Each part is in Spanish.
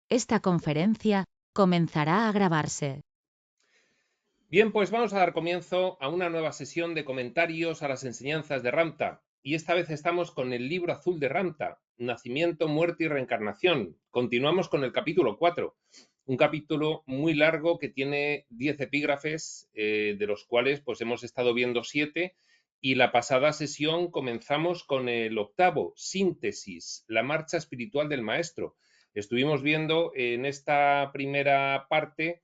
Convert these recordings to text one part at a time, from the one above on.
Esta conferencia comenzará a grabarse. Bien, pues vamos a dar comienzo a una nueva sesión de comentarios a las enseñanzas de Ramta. Y esta vez estamos con el libro azul de Ramta, Nacimiento, Muerte y Reencarnación. Continuamos con el capítulo 4, un capítulo muy largo que tiene 10 epígrafes, de los cuales pues hemos estado viendo 7, y la pasada sesión comenzamos con el octavo, Síntesis, la marcha espiritual del maestro. Estuvimos viendo en esta primera parte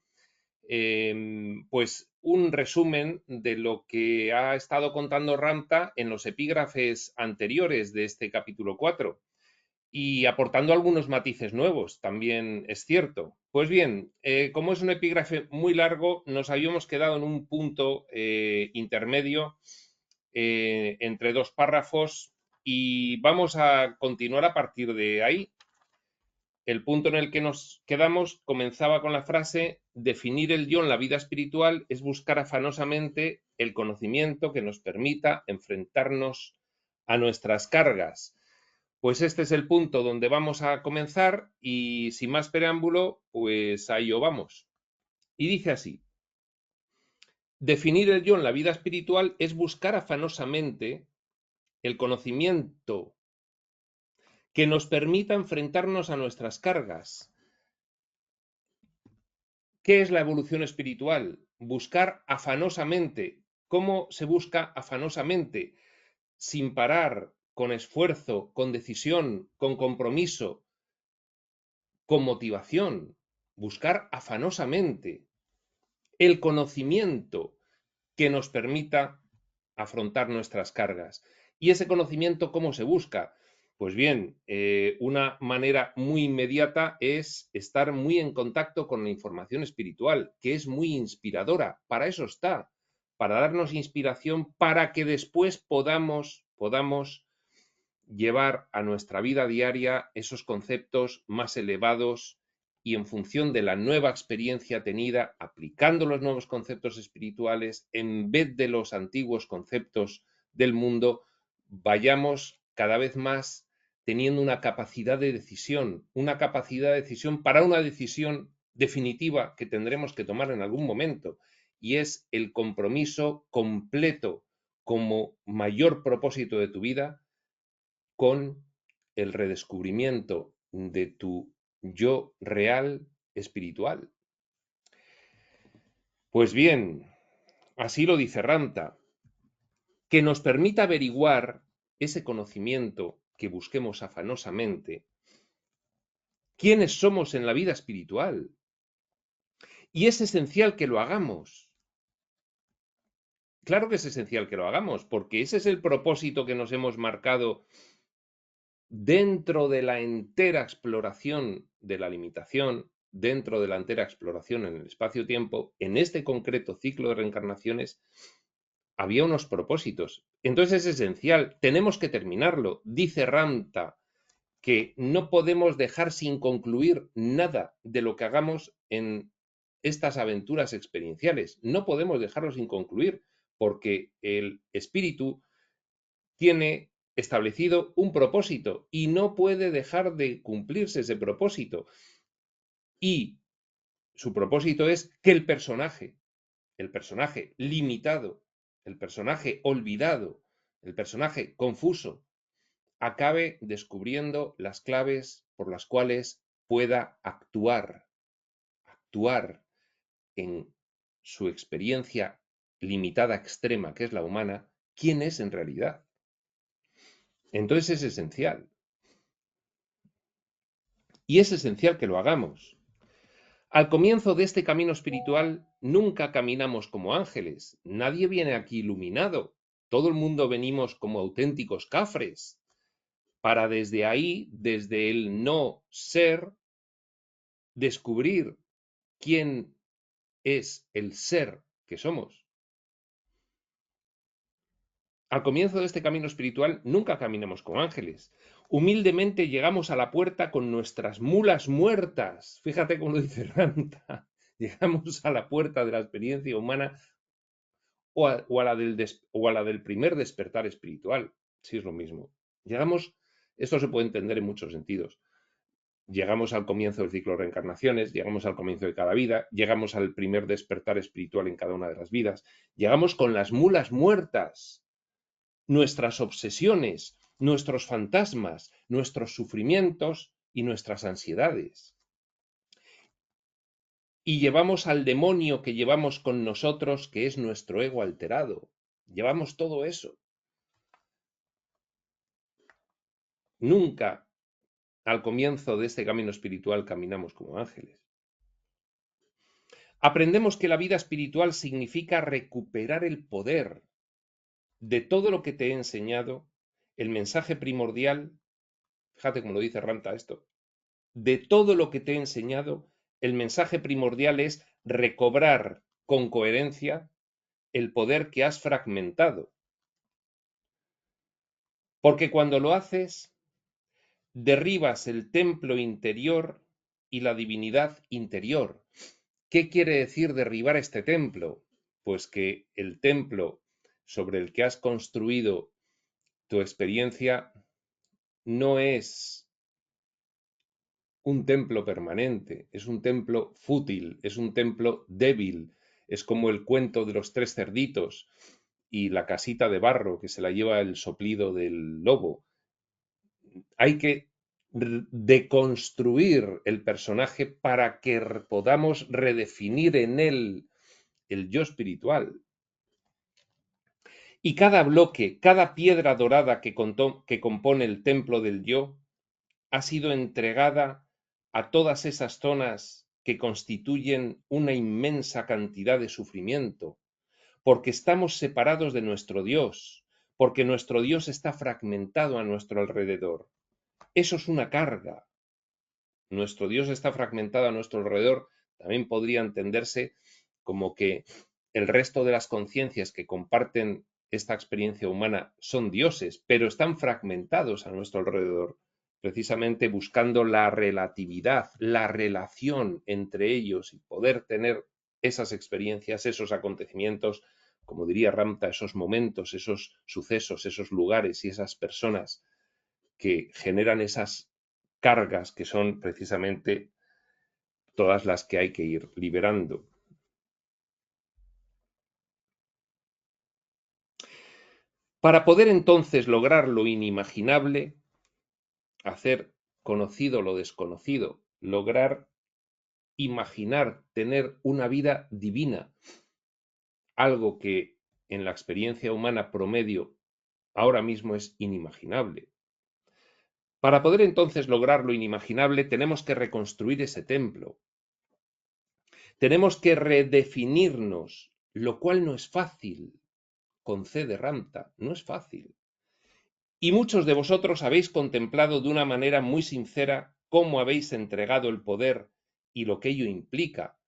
pues un resumen de lo que ha estado contando Ramta en los epígrafes anteriores de este capítulo 4 y aportando algunos matices nuevos, también es cierto. Pues bien, como es un epígrafe muy largo, nos habíamos quedado en un punto intermedio entre dos párrafos y vamos a continuar a partir de ahí. El punto en el que nos quedamos comenzaba con la frase: definir el yo en la vida espiritual es buscar afanosamente el conocimiento que nos permita enfrentarnos a nuestras cargas. Pues este es el punto donde vamos a comenzar y sin más preámbulo, pues a ello vamos. Y dice así: definir el yo en la vida espiritual es buscar afanosamente el conocimiento que nos permita enfrentarnos a nuestras cargas. ¿Qué es la evolución espiritual? Buscar afanosamente. ¿Cómo se busca afanosamente? Sin parar, con esfuerzo, con decisión, con compromiso, con motivación. Buscar afanosamente el conocimiento que nos permita afrontar nuestras cargas. ¿Y ese conocimiento cómo se busca? Pues bien, una manera muy inmediata es estar muy en contacto con la información espiritual, que es muy inspiradora. Para eso está, para darnos inspiración para que después podamos llevar a nuestra vida diaria esos conceptos más elevados y en función de la nueva experiencia tenida, aplicando los nuevos conceptos espirituales en vez de los antiguos conceptos del mundo, vayamos cada vez más teniendo una capacidad de decisión para una decisión definitiva que tendremos que tomar en algún momento, y es el compromiso completo como mayor propósito de tu vida con el redescubrimiento de tu yo real espiritual. Pues bien, así lo dice Ramta, que nos permita averiguar ese conocimiento que busquemos afanosamente, quiénes somos en la vida espiritual. Y es esencial que lo hagamos. Claro que es esencial que lo hagamos, porque ese es el propósito que nos hemos marcado dentro de la entera exploración de la limitación, dentro de la entera exploración en el espacio-tiempo. En este concreto ciclo de reencarnaciones había unos propósitos. Entonces es esencial, tenemos que terminarlo. Dice Ramta que no podemos dejar sin concluir nada de lo que hagamos en estas aventuras experienciales. No podemos dejarlo sin concluir, porque el espíritu tiene establecido un propósito y no puede dejar de cumplirse ese propósito. Y su propósito es que el personaje limitado, el personaje olvidado, el personaje confuso, acabe descubriendo las claves por las cuales pueda actuar en su experiencia limitada extrema, que es la humana, quién es en realidad. Entonces es esencial. Y es esencial que lo hagamos. Al comienzo de este camino espiritual nunca caminamos como ángeles. Nadie viene aquí iluminado. Todo el mundo venimos como auténticos cafres, para desde ahí, desde el no ser, descubrir quién es el ser que somos. Al comienzo de este camino espiritual nunca caminamos como ángeles. Humildemente llegamos a la puerta con nuestras mulas muertas. Fíjate cómo lo dice Ranta. Llegamos a la puerta de la experiencia humana o a la del primer despertar espiritual, si es lo mismo. Llegamos, esto se puede entender en muchos sentidos. llegamos al comienzo del ciclo de reencarnaciones, llegamos al comienzo de cada vida, llegamos al primer despertar espiritual en cada una de las vidas, llegamos con las mulas muertas, nuestras obsesiones, nuestros fantasmas, nuestros sufrimientos y nuestras ansiedades. Y llevamos al demonio que llevamos con nosotros, que es nuestro ego alterado. Llevamos todo eso. Nunca al comienzo de este camino espiritual caminamos como ángeles. Aprendemos que la vida espiritual significa recuperar el poder de todo lo que te he enseñado, el mensaje primordial, fíjate cómo lo dice Ramta esto, de todo lo que te he enseñado, el mensaje primordial es recobrar con coherencia el poder que has fragmentado. Porque cuando lo haces, derribas el templo interior y la divinidad interior. ¿Qué quiere decir derribar este templo? Pues que el templo sobre el que has construido tu experiencia no es un templo permanente, es un templo fútil, es un templo débil, es como el cuento de los 3 cerditos y la casita de barro que se la lleva el soplido del lobo. Hay que deconstruir el personaje para que podamos redefinir en él el yo espiritual. Y cada bloque, cada piedra dorada que compone el templo del yo, ha sido entregada a todas esas zonas que constituyen una inmensa cantidad de sufrimiento, porque estamos separados de nuestro Dios, porque nuestro Dios está fragmentado a nuestro alrededor. Eso es una carga. Nuestro Dios está fragmentado a nuestro alrededor. También podría entenderse como que el resto de las conciencias que comparten esta experiencia humana son dioses, pero están fragmentados a nuestro alrededor, precisamente buscando la relatividad, la relación entre ellos y poder tener esas experiencias, esos acontecimientos, como diría Ramta, esos momentos, esos sucesos, esos lugares y esas personas que generan esas cargas que son precisamente todas las que hay que ir liberando. Para poder entonces lograr lo inimaginable, hacer conocido lo desconocido, lograr imaginar tener una vida divina, algo que en la experiencia humana promedio ahora mismo es inimaginable. Para poder entonces lograr lo inimaginable, tenemos que reconstruir ese templo. Tenemos que redefinirnos, lo cual no es fácil. Concede Ramta, no es fácil. Y muchos de vosotros habéis contemplado de una manera muy sincera cómo habéis entregado el poder y lo que ello implica.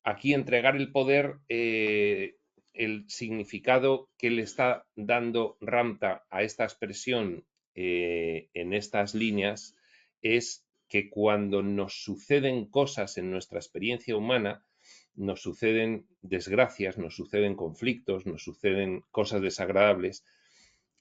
Aquí entregar el poder, el significado que le está dando Ramta a esta expresión en estas líneas es que cuando nos suceden cosas en nuestra experiencia humana, nos suceden desgracias, nos suceden conflictos, nos suceden cosas desagradables,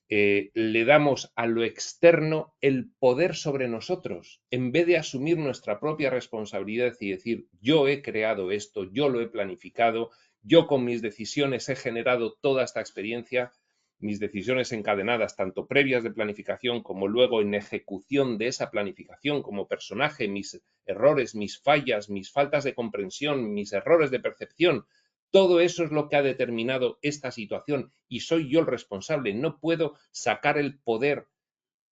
le damos a lo externo el poder sobre nosotros, en vez de asumir nuestra propia responsabilidad y decir, yo he creado esto, yo lo he planificado, yo con mis decisiones he generado toda esta experiencia, mis decisiones encadenadas, tanto previas de planificación como luego en ejecución de esa planificación como personaje, mis errores, mis fallas, mis faltas de comprensión, mis errores de percepción, todo eso es lo que ha determinado esta situación y soy yo el responsable. No puedo sacar el poder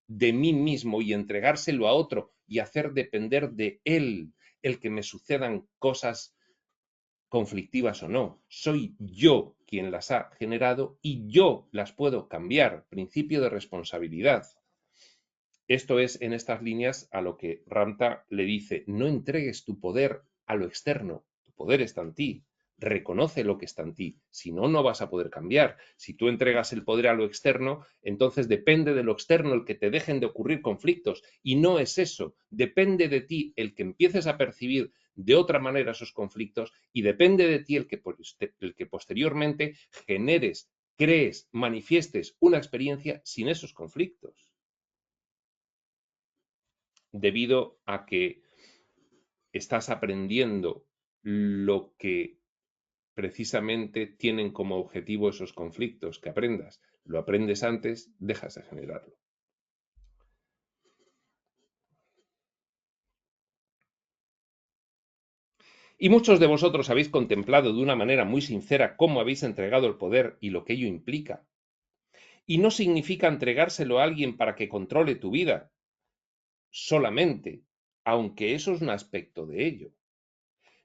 de mí mismo y entregárselo a otro y hacer depender de él el que me sucedan cosas conflictivas o no. Soy yo quien las ha generado y yo las puedo cambiar. Principio de responsabilidad. Esto es en estas líneas a lo que Ramta le dice, no entregues tu poder a lo externo, tu poder está en ti, reconoce lo que está en ti, si no, no vas a poder cambiar. Si tú entregas el poder a lo externo, entonces depende de lo externo el que te dejen de ocurrir conflictos y no es eso, depende de ti el que empieces a percibir de otra manera esos conflictos y depende de ti el que posteriormente generes, crees, manifiestes una experiencia sin esos conflictos. Debido a que estás aprendiendo lo que precisamente tienen como objetivo esos conflictos que aprendas. Lo aprendes antes, dejas de generarlo. Y muchos de vosotros habéis contemplado de una manera muy sincera cómo habéis entregado el poder y lo que ello implica. Y no significa entregárselo a alguien para que controle tu vida solamente, aunque eso es un aspecto de ello.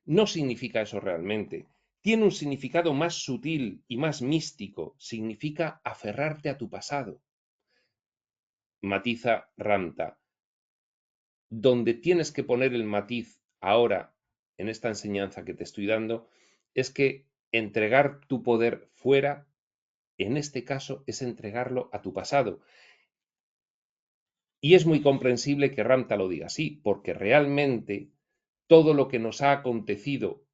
No significa eso realmente. Tiene un significado más sutil y más místico. Significa aferrarte a tu pasado. Matiza Ramta. Donde tienes que poner el matiz ahora en esta enseñanza que te estoy dando es que entregar tu poder fuera, en este caso, es entregarlo a tu pasado. Y es muy comprensible que Ramta lo diga así, porque realmente todo lo que nos ha acontecido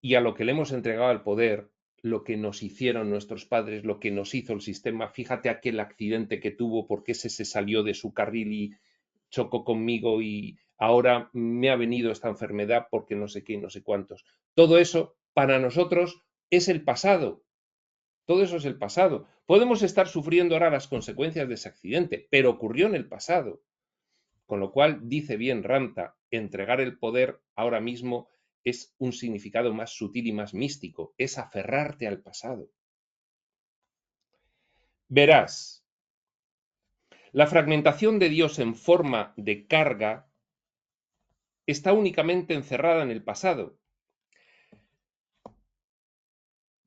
y a lo que le hemos entregado el poder, lo que nos hicieron nuestros padres, lo que nos hizo el sistema, fíjate aquel accidente que tuvo porque ese se salió de su carril y chocó conmigo y ahora me ha venido esta enfermedad porque no sé qué, no sé cuántos. Todo eso para nosotros es el pasado. Todo eso es el pasado. Podemos estar sufriendo ahora las consecuencias de ese accidente, pero ocurrió en el pasado. Con lo cual, dice bien Ramta, entregar el poder ahora mismo es un significado más sutil y más místico, es aferrarte al pasado. Verás, la fragmentación de Dios en forma de carga está únicamente encerrada en el pasado.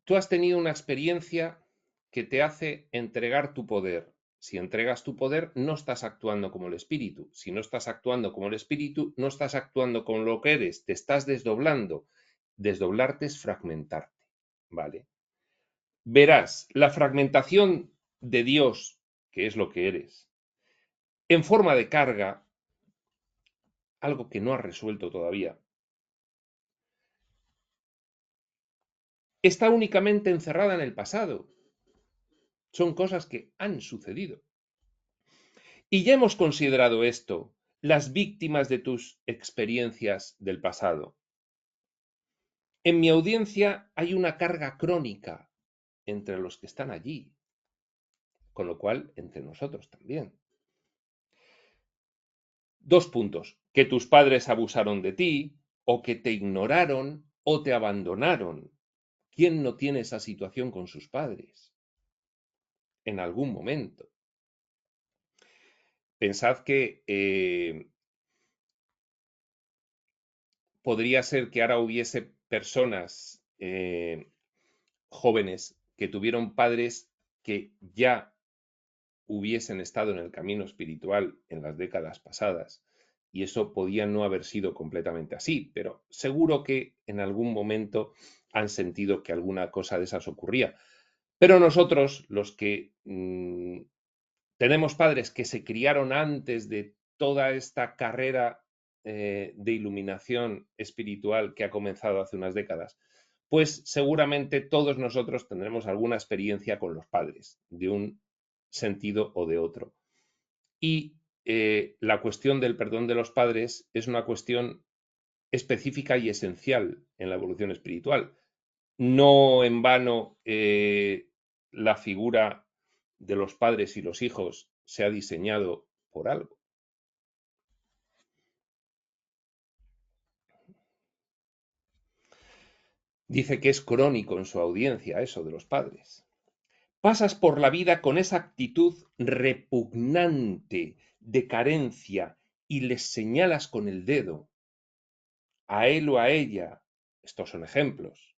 Tú has tenido una experiencia que te hace entregar tu poder. Si entregas tu poder, no estás actuando como el espíritu. Si no estás actuando como el espíritu, no estás actuando como lo que eres, te estás desdoblando. Desdoblarte es fragmentarte, ¿vale? Verás, la fragmentación de Dios, que es lo que eres, en forma de carga, algo que no has resuelto todavía, está únicamente encerrada en el pasado. Son cosas que han sucedido. Y ya hemos considerado esto, las víctimas de tus experiencias del pasado. En mi audiencia hay una carga crónica entre los que están allí, con lo cual entre nosotros también. 2 puntos, que tus padres abusaron de ti, o que te ignoraron, o te abandonaron. ¿Quién no tiene esa situación con sus padres? En algún momento. Pensad que podría ser que ahora hubiese personas jóvenes que tuvieron padres que ya hubiesen estado en el camino espiritual en las décadas pasadas, y eso podía no haber sido completamente así, pero seguro que en algún momento han sentido que alguna cosa de esas ocurría. Pero nosotros, los que tenemos padres que se criaron antes de toda esta carrera de iluminación espiritual que ha comenzado hace unas décadas, pues seguramente todos nosotros tendremos alguna experiencia con los padres, de un sentido o de otro. Y la cuestión del perdón de los padres es una cuestión específica y esencial en la evolución espiritual. No en vano la figura de los padres y los hijos se ha diseñado por algo. Dice que es crónico en su audiencia eso de los padres. Pasas por la vida con esa actitud repugnante de carencia y les señalas con el dedo a él o a ella, estos son ejemplos,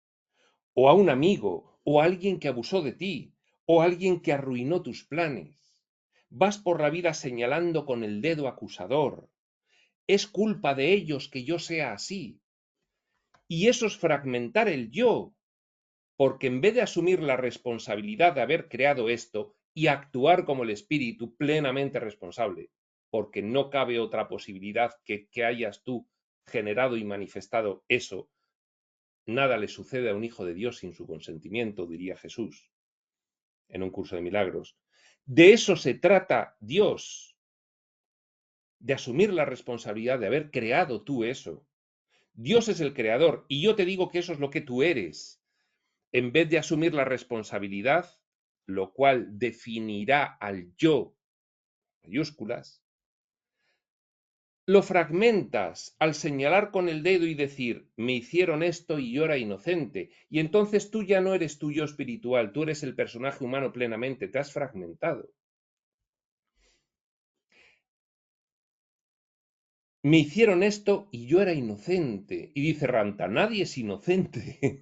o a un amigo, o a alguien que abusó de ti, o a alguien que arruinó tus planes. Vas por la vida señalando con el dedo acusador. Es culpa de ellos que yo sea así. Y eso es fragmentar el yo, porque en vez de asumir la responsabilidad de haber creado esto y actuar como el espíritu plenamente responsable, porque no cabe otra posibilidad que hayas tú generado y manifestado eso, nada le sucede a un hijo de Dios sin su consentimiento, diría Jesús en un curso de milagros. De eso se trata Dios, de asumir la responsabilidad de haber creado tú eso. Dios es el creador y yo te digo que eso es lo que tú eres. En vez de asumir la responsabilidad, lo cual definirá al yo, mayúsculas, lo fragmentas al señalar con el dedo y decir, me hicieron esto y yo era inocente. Y entonces tú ya no eres tu yo espiritual, tú eres el personaje humano plenamente, te has fragmentado. Me hicieron esto y yo era inocente. Y dice Ranta, nadie es inocente.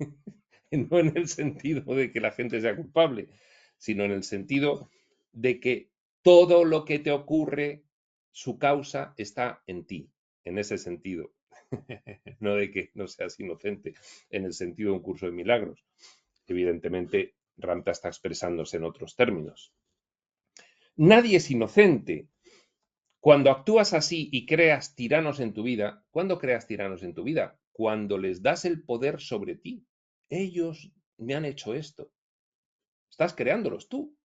No en el sentido de que la gente sea culpable, sino en el sentido de que todo lo que te ocurre, su causa está en ti, en ese sentido. No de que no seas inocente en el sentido de un curso de milagros. Evidentemente, Ranta está expresándose en otros términos. Nadie es inocente. Cuando actúas así y creas tiranos en tu vida, ¿cuándo creas tiranos en tu vida? Cuando les das el poder sobre ti. Ellos me han hecho esto. Estás creándolos tú.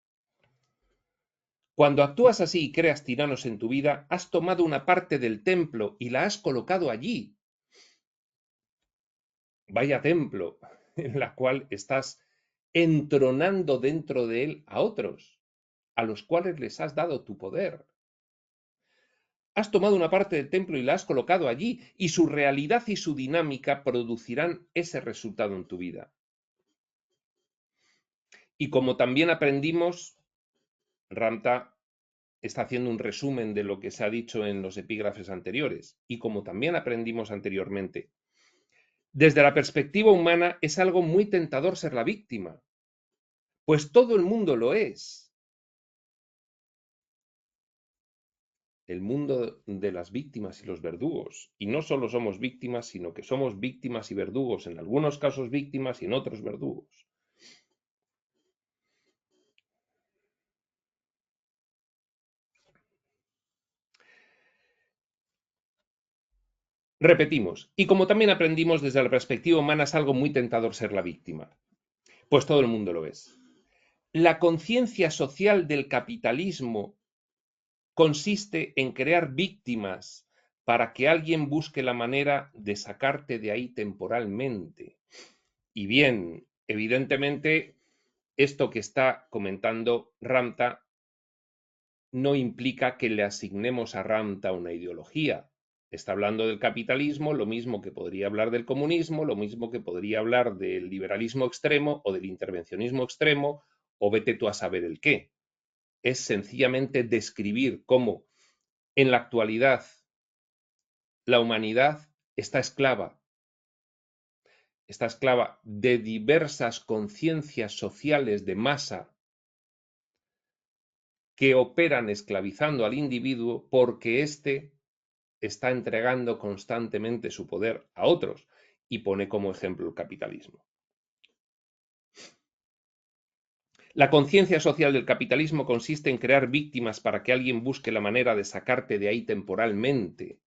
Cuando actúas así y creas tiranos en tu vida, has tomado una parte del templo y la has colocado allí. Vaya templo en la cual estás entronando dentro de él a otros, a los cuales les has dado tu poder. Has tomado una parte del templo y la has colocado allí, y su realidad y su dinámica producirán ese resultado en tu vida. Y como también aprendimos, Ramta está haciendo un resumen de lo que se ha dicho en los epígrafes anteriores, y como también aprendimos anteriormente, desde la perspectiva humana es algo muy tentador ser la víctima, pues todo el mundo lo es. El mundo de las víctimas y los verdugos. Y no solo somos víctimas, sino que somos víctimas y verdugos, en algunos casos víctimas y en otros verdugos. Repetimos, y como también aprendimos desde la perspectiva humana es algo muy tentador ser la víctima, pues todo el mundo lo es. La conciencia social del capitalismo consiste en crear víctimas para que alguien busque la manera de sacarte de ahí temporalmente. Y bien, evidentemente, esto que está comentando Ramta no implica que le asignemos a Ramta una ideología. Está hablando del capitalismo, lo mismo que podría hablar del comunismo, lo mismo que podría hablar del liberalismo extremo o del intervencionismo extremo, o vete tú a saber el qué. Es sencillamente describir cómo en la actualidad la humanidad está esclava de diversas conciencias sociales de masa que operan esclavizando al individuo porque éste está entregando constantemente su poder a otros, y pone como ejemplo el capitalismo. La conciencia social del capitalismo consiste en crear víctimas para que alguien busque la manera de sacarte de ahí temporalmente.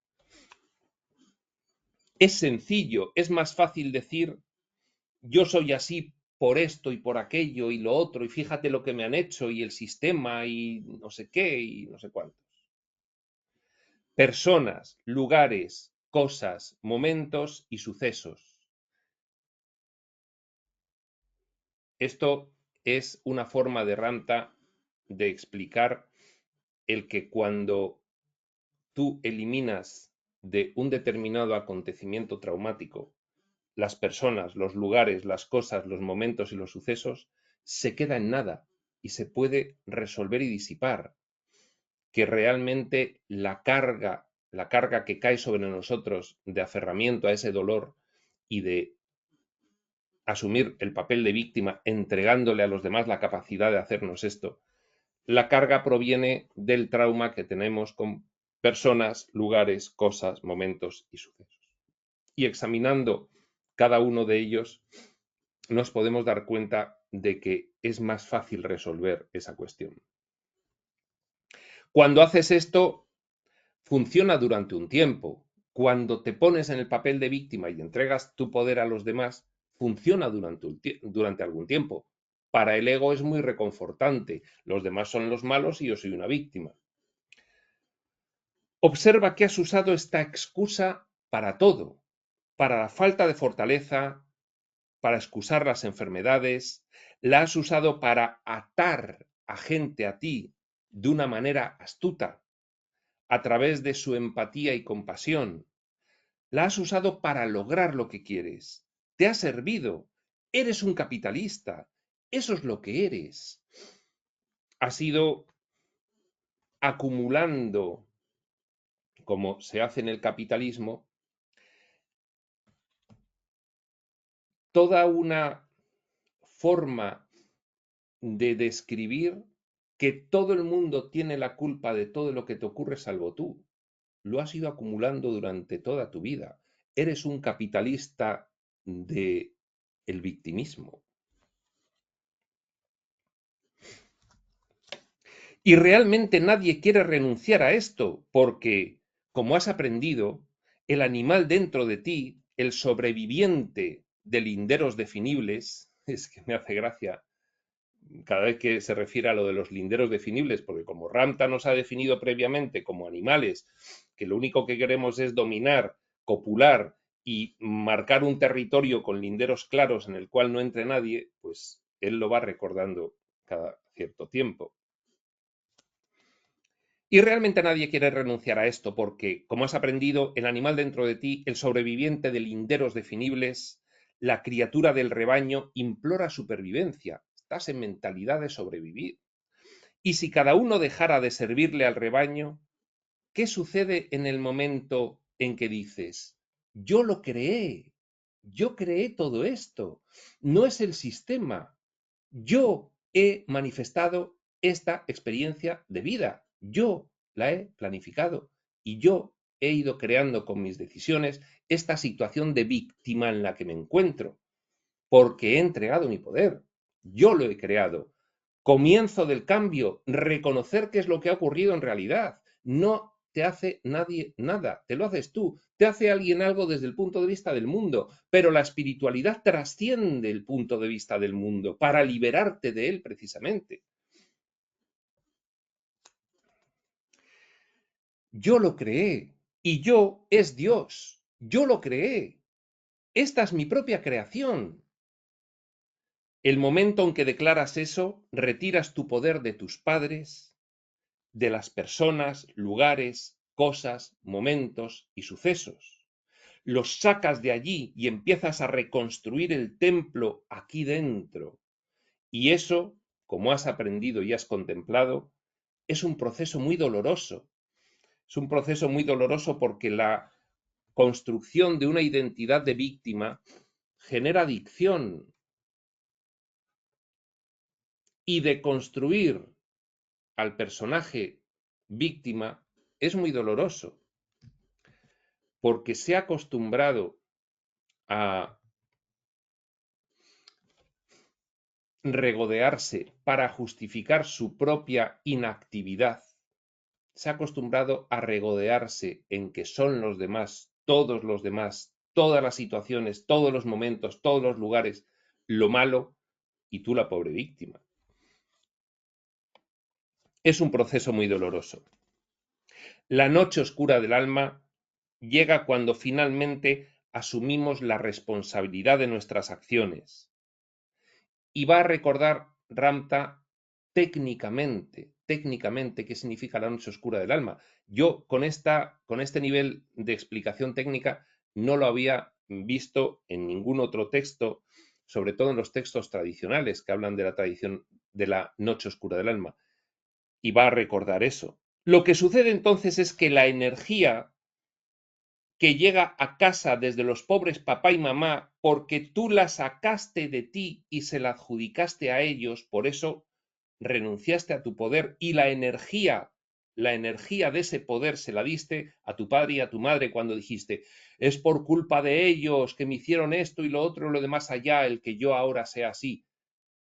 Es sencillo, es más fácil decir yo soy así por esto y por aquello y lo otro, y fíjate lo que me han hecho y el sistema y no sé qué y no sé cuántos. Personas, lugares, cosas, momentos y sucesos. Esto es una forma de Ramta de explicar el que cuando tú eliminas de un determinado acontecimiento traumático las personas, los lugares, las cosas, los momentos y los sucesos, se queda en nada y se puede resolver y disipar. Que realmente la carga que cae sobre nosotros de aferramiento a ese dolor y de asumir el papel de víctima, entregándole a los demás la capacidad de hacernos esto, la carga proviene del trauma que tenemos con personas, lugares, cosas, momentos y sucesos. Y examinando cada uno de ellos, nos podemos dar cuenta de que es más fácil resolver esa cuestión. Cuando haces esto, funciona durante un tiempo. Cuando te pones en el papel de víctima y entregas tu poder a los demás, funciona durante algún tiempo. Para el ego es muy reconfortante. Los demás son los malos y yo soy una víctima. Observa que has usado esta excusa para todo. para la falta de fortaleza, para excusar las enfermedades, la has usado para atar a gente a ti de una manera astuta, a través de su empatía y compasión. La has usado para lograr lo que quieres. Te ha servido. Eres un capitalista. Eso es lo que eres. Has ido acumulando, como se hace en el capitalismo, toda una forma de describir que todo el mundo tiene la culpa de todo lo que te ocurre salvo tú. Lo has ido acumulando durante toda tu vida. Eres un capitalista de el victimismo. Y realmente nadie quiere renunciar a esto, porque, como has aprendido, el animal dentro de ti, el sobreviviente de linderos definibles, es que me hace gracia cada vez que se refiere a lo de los linderos definibles, porque como Ramta nos ha definido previamente como animales, que lo único que queremos es dominar, copular y marcar un territorio con linderos claros en el cual no entre nadie, pues él lo va recordando cada cierto tiempo. Y realmente nadie quiere renunciar a esto porque, como has aprendido, el animal dentro de ti, el sobreviviente de linderos definibles, la criatura del rebaño, implora supervivencia. Estás en mentalidad de sobrevivir. Y si cada uno dejara de servirle al rebaño, ¿qué sucede en el momento en que dices, yo lo creé, yo creé todo esto, no es el sistema, yo he manifestado esta experiencia de vida, yo la he planificado y yo he ido creando con mis decisiones esta situación de víctima en la que me encuentro, porque he entregado mi poder, yo lo he creado. Comienzo del cambio, reconocer qué es lo que ha ocurrido en realidad. No te hace nadie nada, te lo haces tú. Te hace alguien algo desde el punto de vista del mundo, pero la espiritualidad trasciende el punto de vista del mundo para liberarte de él precisamente. Yo lo creé y yo es Dios. Yo lo creé. Esta es mi propia creación. El momento en que declaras eso, retiras tu poder de tus padres, de las personas, lugares, cosas, momentos y sucesos. Los sacas de allí y empiezas a reconstruir el templo aquí dentro. Y eso, como has aprendido y has contemplado, es un proceso muy doloroso. Es un proceso muy doloroso porque la construcción de una identidad de víctima genera adicción, y de construir al personaje víctima es muy doloroso, porque se ha acostumbrado a regodearse para justificar su propia inactividad. Se ha acostumbrado a regodearse en que son los demás, todas las situaciones, todos los momentos, todos los lugares, lo malo y tú la pobre víctima. Es un proceso muy doloroso. La noche oscura del alma llega cuando finalmente asumimos la responsabilidad de nuestras acciones. Y va a recordar Ramta técnicamente, qué significa la noche oscura del alma. Yo con este nivel de explicación técnica no lo había visto en ningún otro texto, sobre todo en los textos tradicionales que hablan de la tradición de la noche oscura del alma. Y va a recordar eso. Lo que sucede entonces es que la energía que llega a casa desde los pobres papá y mamá porque tú la sacaste de ti y se la adjudicaste a ellos, por eso renunciaste a tu poder y la energía de ese poder se la diste a tu padre y a tu madre cuando dijiste, es por culpa de ellos que me hicieron esto y lo otro y lo demás allá el que yo ahora sea así.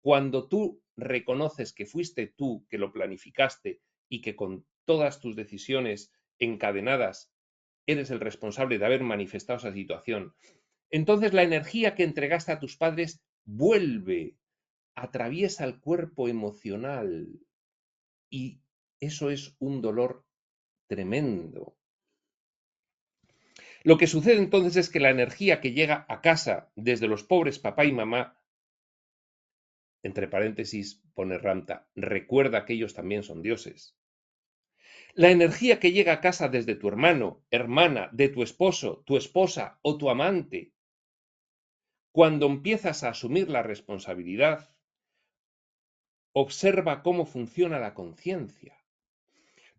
Cuando tú reconoces que fuiste tú que lo planificaste y que con todas tus decisiones encadenadas eres el responsable de haber manifestado esa situación, entonces la energía que entregaste a tus padres vuelve, atraviesa el cuerpo emocional y eso es un dolor tremendo. Lo que sucede entonces es que la energía que llega a casa desde los pobres papá y mamá, entre paréntesis pone Ramta, recuerda que ellos también son dioses. La energía que llega a casa desde tu hermano, hermana, de tu esposo, tu esposa o tu amante, cuando empiezas a asumir la responsabilidad, observa cómo funciona la conciencia.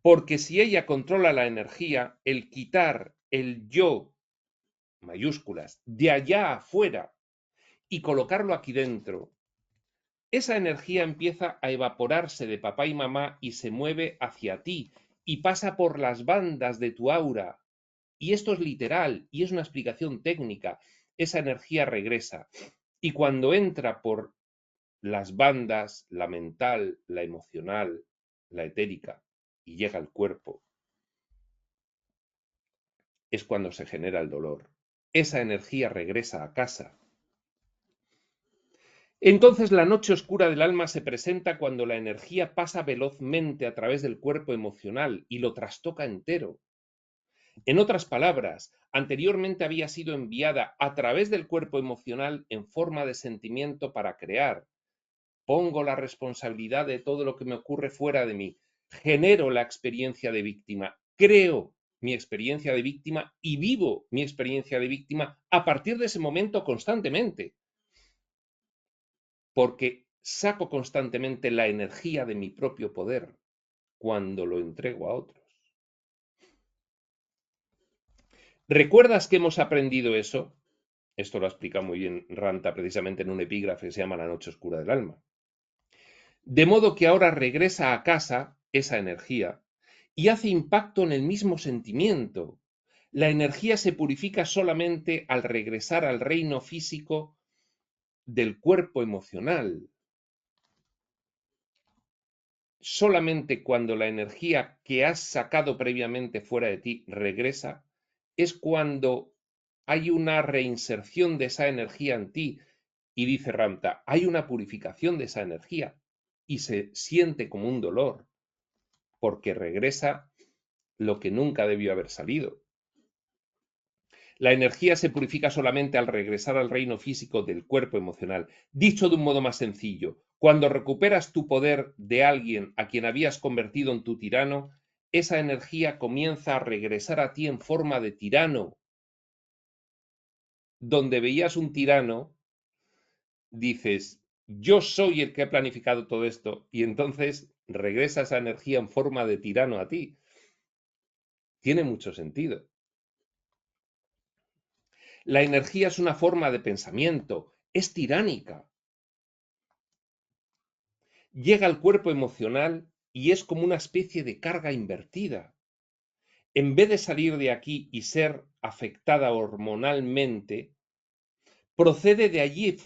Porque si ella controla la energía, el quitar el yo, mayúsculas, de allá afuera y colocarlo aquí dentro, esa energía empieza a evaporarse de papá y mamá y se mueve hacia ti y pasa por las bandas de tu aura. Y esto es literal y es una explicación técnica. Esa energía regresa. Y cuando entra por las bandas, la mental, la emocional, la etérica, y llega al cuerpo, es cuando se genera el dolor. Esa energía regresa a casa. Entonces la noche oscura del alma se presenta cuando la energía pasa velozmente a través del cuerpo emocional y lo trastoca entero. En otras palabras, anteriormente había sido enviada a través del cuerpo emocional en forma de sentimiento para crear. Pongo la responsabilidad de todo lo que me ocurre fuera de mí. Genero la experiencia de víctima. Creo mi experiencia de víctima y vivo mi experiencia de víctima a partir de ese momento constantemente. Porque saco constantemente la energía de mi propio poder cuando lo entrego a otros. ¿Recuerdas que hemos aprendido eso? Esto lo explica muy bien Ranta precisamente en un epígrafe que se llama La noche oscura del alma. De modo que ahora regresa a casa esa energía y hace impacto en el mismo sentimiento. La energía se purifica solamente al regresar al reino físico del cuerpo emocional. Solamente cuando la energía que has sacado previamente fuera de ti regresa, es cuando hay una reinserción de esa energía en ti. Y dice Ramta, hay una purificación de esa energía y se siente como un dolor, porque regresa lo que nunca debió haber salido. La energía se purifica solamente al regresar al reino físico del cuerpo emocional. Dicho de un modo más sencillo, cuando recuperas tu poder de alguien a quien habías convertido en tu tirano, esa energía comienza a regresar a ti en forma de tirano. Donde veías un tirano, dices, yo soy el que ha planificado todo esto, y entonces regresa esa energía en forma de tirano a ti. Tiene mucho sentido. La energía es una forma de pensamiento, es tiránica. Llega al cuerpo emocional y es como una especie de carga invertida. En vez de salir de aquí y ser afectada hormonalmente, procede de allí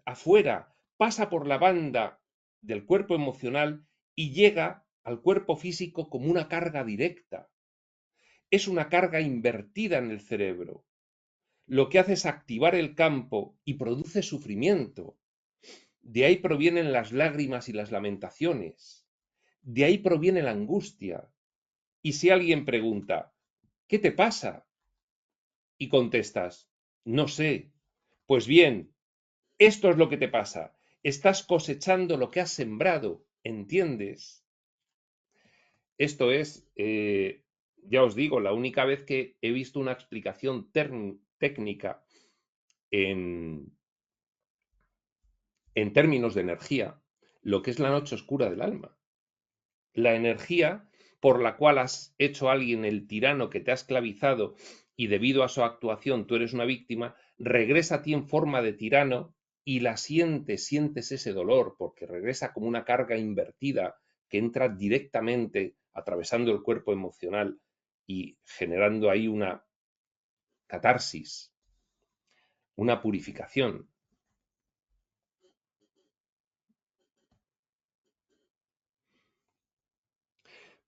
afuera, pasa por la banda del cuerpo emocional y llega al cuerpo físico como una carga directa. Es una carga invertida en el cerebro. Lo que hace es activar el campo y produce sufrimiento. De ahí provienen las lágrimas y las lamentaciones. De ahí proviene la angustia. Y si alguien pregunta, ¿qué te pasa? Y contestas, no sé. Pues bien, esto es lo que te pasa. Estás cosechando lo que has sembrado, ¿entiendes? Esto es, ya os digo, la única vez que he visto una explicación técnica en términos de energía, lo que es la noche oscura del alma. La energía por la cual has hecho a alguien el tirano que te ha esclavizado y debido a su actuación tú eres una víctima, regresa a ti en forma de tirano y la sientes ese dolor, porque regresa como una carga invertida que entra directamente atravesando el cuerpo emocional y generando ahí una catarsis, una purificación.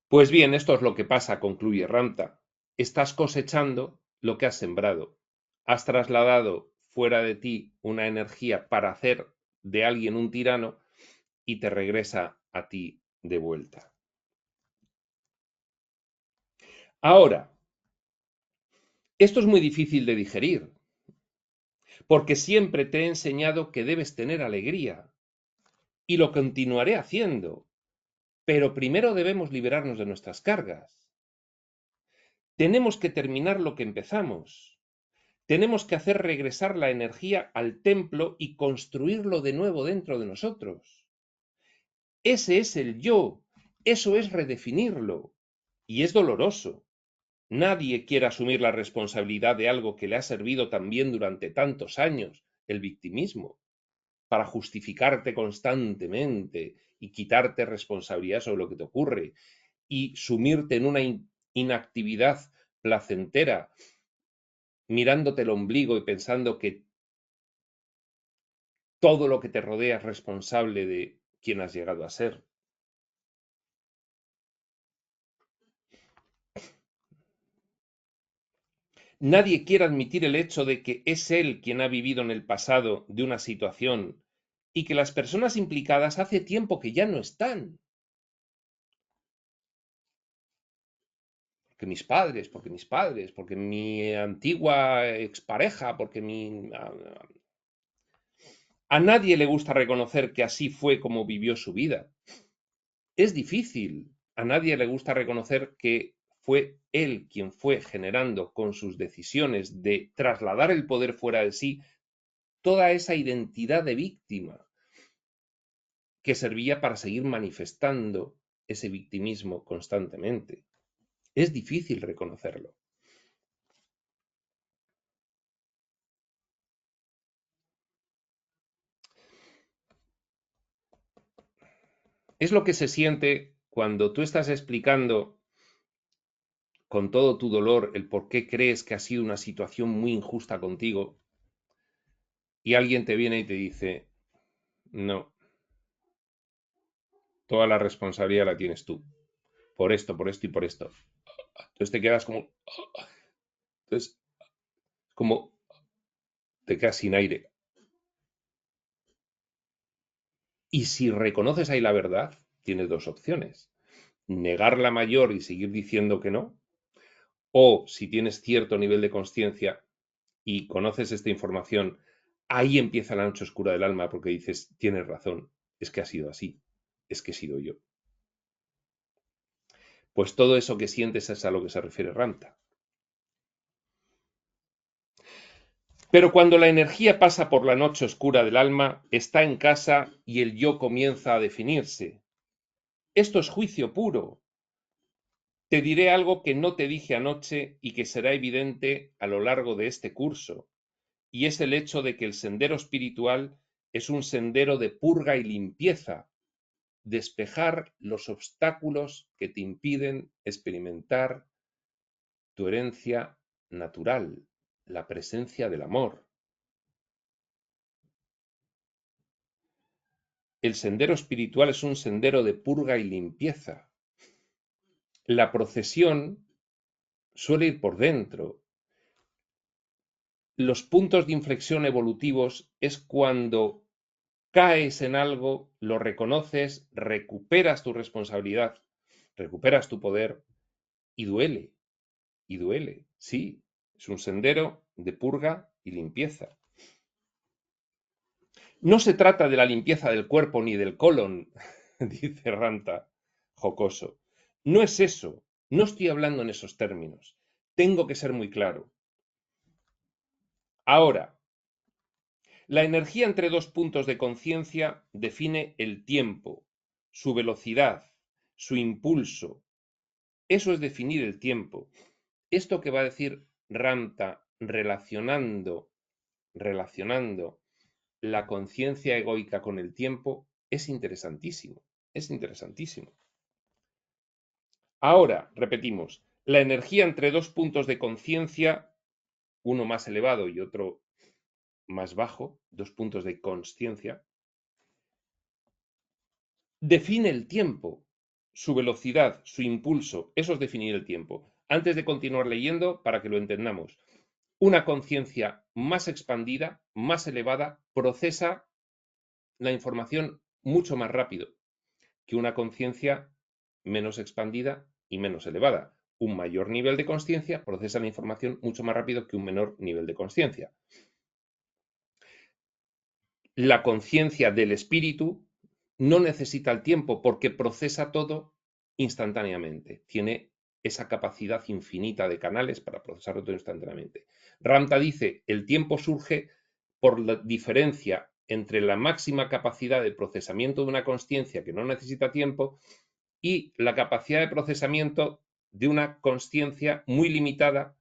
Pues bien, esto es lo que pasa, concluye Ramta. Estás cosechando lo que has sembrado. Has trasladado fuera de ti una energía para hacer de alguien un tirano y te regresa a ti de vuelta. Ahora, Esto es muy difícil de digerir, porque siempre te he enseñado que debes tener alegría, y lo continuaré haciendo, pero primero debemos liberarnos de nuestras cargas. Tenemos que terminar lo que empezamos. Tenemos que hacer regresar la energía al templo y construirlo de nuevo dentro de nosotros. Ese es el yo, eso es redefinirlo, y es doloroso. Nadie quiere asumir la responsabilidad de algo que le ha servido tan bien durante tantos años, el victimismo, para justificarte constantemente y quitarte responsabilidad sobre lo que te ocurre y sumirte en una inactividad placentera, mirándote el ombligo y pensando que todo lo que te rodea es responsable de quién has llegado a ser. Nadie quiere admitir el hecho de que es él quien ha vivido en el pasado de una situación y que las personas implicadas hace tiempo que ya no están. Porque mis padres, porque mi antigua expareja, porque mi... A nadie le gusta reconocer que así fue como vivió su vida. Es difícil. A nadie le gusta reconocer que fue él quien fue generando con sus decisiones de trasladar el poder fuera de sí toda esa identidad de víctima que servía para seguir manifestando ese victimismo constantemente. Es difícil reconocerlo. Es lo que se siente cuando tú estás explicando con todo tu dolor el por qué crees que ha sido una situación muy injusta contigo y alguien te viene y te dice, no, toda la responsabilidad la tienes tú, por esto y por esto. Entonces te quedas como, entonces, como te quedas sin aire. Y si reconoces ahí la verdad, tienes dos opciones. Negar la mayor y seguir diciendo que no, o si tienes cierto nivel de conciencia y conoces esta información, ahí empieza la noche oscura del alma porque dices, tienes razón, es que ha sido así, es que he sido yo. Pues todo eso que sientes es a lo que se refiere Ramta. Pero cuando la energía pasa por la noche oscura del alma, está en casa y el yo comienza a definirse. Esto es juicio puro. Te diré algo que no te dije anoche y que será evidente a lo largo de este curso, y es el hecho de que el sendero espiritual es un sendero de purga y limpieza, despejar los obstáculos que te impiden experimentar tu herencia natural, la presencia del amor. El sendero espiritual es un sendero de purga y limpieza. La procesión suele ir por dentro. Los puntos de inflexión evolutivos es cuando caes en algo, lo reconoces, recuperas tu responsabilidad, recuperas tu poder y duele, sí, es un sendero de purga y limpieza. No se trata de la limpieza del cuerpo ni del colon, dice Ranta, jocoso. No es eso, no estoy hablando en esos términos. Tengo que ser muy claro. Ahora, la energía entre dos puntos de conciencia define el tiempo, su velocidad, su impulso. Eso es definir el tiempo. Esto que va a decir Ramta relacionando la conciencia egoica con el tiempo es interesantísimo, es interesantísimo. Ahora, repetimos, la energía entre dos puntos de conciencia, uno más elevado y otro más bajo, dos puntos de consciencia, define el tiempo, su velocidad, su impulso, eso es definir el tiempo. Antes de continuar leyendo, para que lo entendamos, una conciencia más expandida, más elevada, procesa la información mucho más rápido que una conciencia menos expandida y menos elevada. un mayor nivel de consciencia procesa la información mucho más rápido que un menor nivel de consciencia. La conciencia del espíritu no necesita el tiempo porque procesa todo instantáneamente. Tiene esa capacidad infinita de canales para procesarlo todo instantáneamente. Ramta dice, el tiempo surge por la diferencia entre la máxima capacidad de procesamiento de una consciencia que no necesita tiempo y la capacidad de procesamiento de una consciencia muy limitada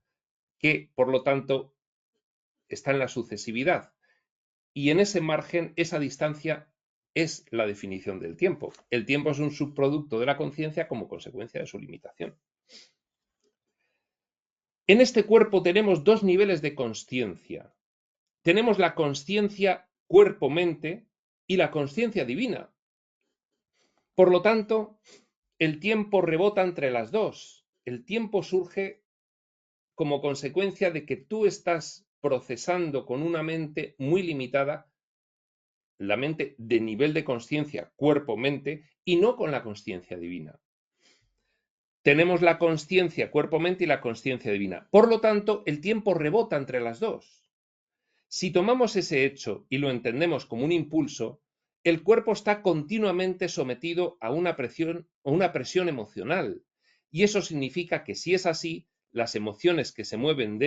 que, por lo tanto, está en la sucesividad. Y en ese margen, esa distancia es la definición del tiempo. El tiempo es un subproducto de la conciencia como consecuencia de su limitación. En este cuerpo tenemos dos niveles de consciencia. Tenemos la consciencia cuerpo-mente y la consciencia divina. Por lo tanto, el tiempo rebota entre las dos. El tiempo surge como consecuencia de que tú estás procesando con una mente muy limitada, la mente de nivel de consciencia, cuerpo-mente, y no con la consciencia divina. Tenemos la consciencia, cuerpo-mente y la consciencia divina. Por lo tanto, el tiempo rebota entre las dos. Si tomamos ese hecho y lo entendemos como un impulso, el cuerpo está continuamente sometido a una presión emocional. Y eso significa que si es así, las emociones que se mueven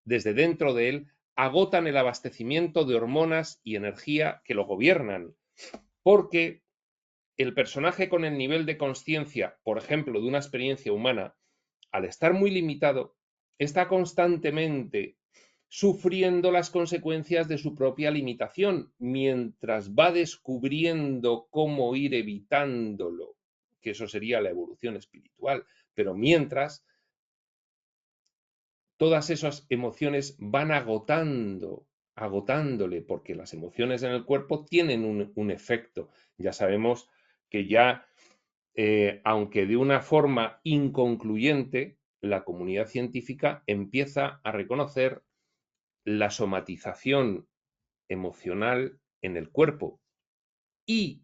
desde dentro de él, agotan el abastecimiento de hormonas y energía que lo gobiernan. Porque el personaje con el nivel de consciencia, por ejemplo, de una experiencia humana, al estar muy limitado, está constantemente sufriendo las consecuencias de su propia limitación, mientras va descubriendo cómo ir evitándolo, que eso sería la evolución espiritual, pero mientras todas esas emociones van agotándole, porque las emociones en el cuerpo tienen un efecto. Ya sabemos que ya, aunque de una forma inconcluyente, la comunidad científica empieza a reconocer la somatización emocional en el cuerpo y,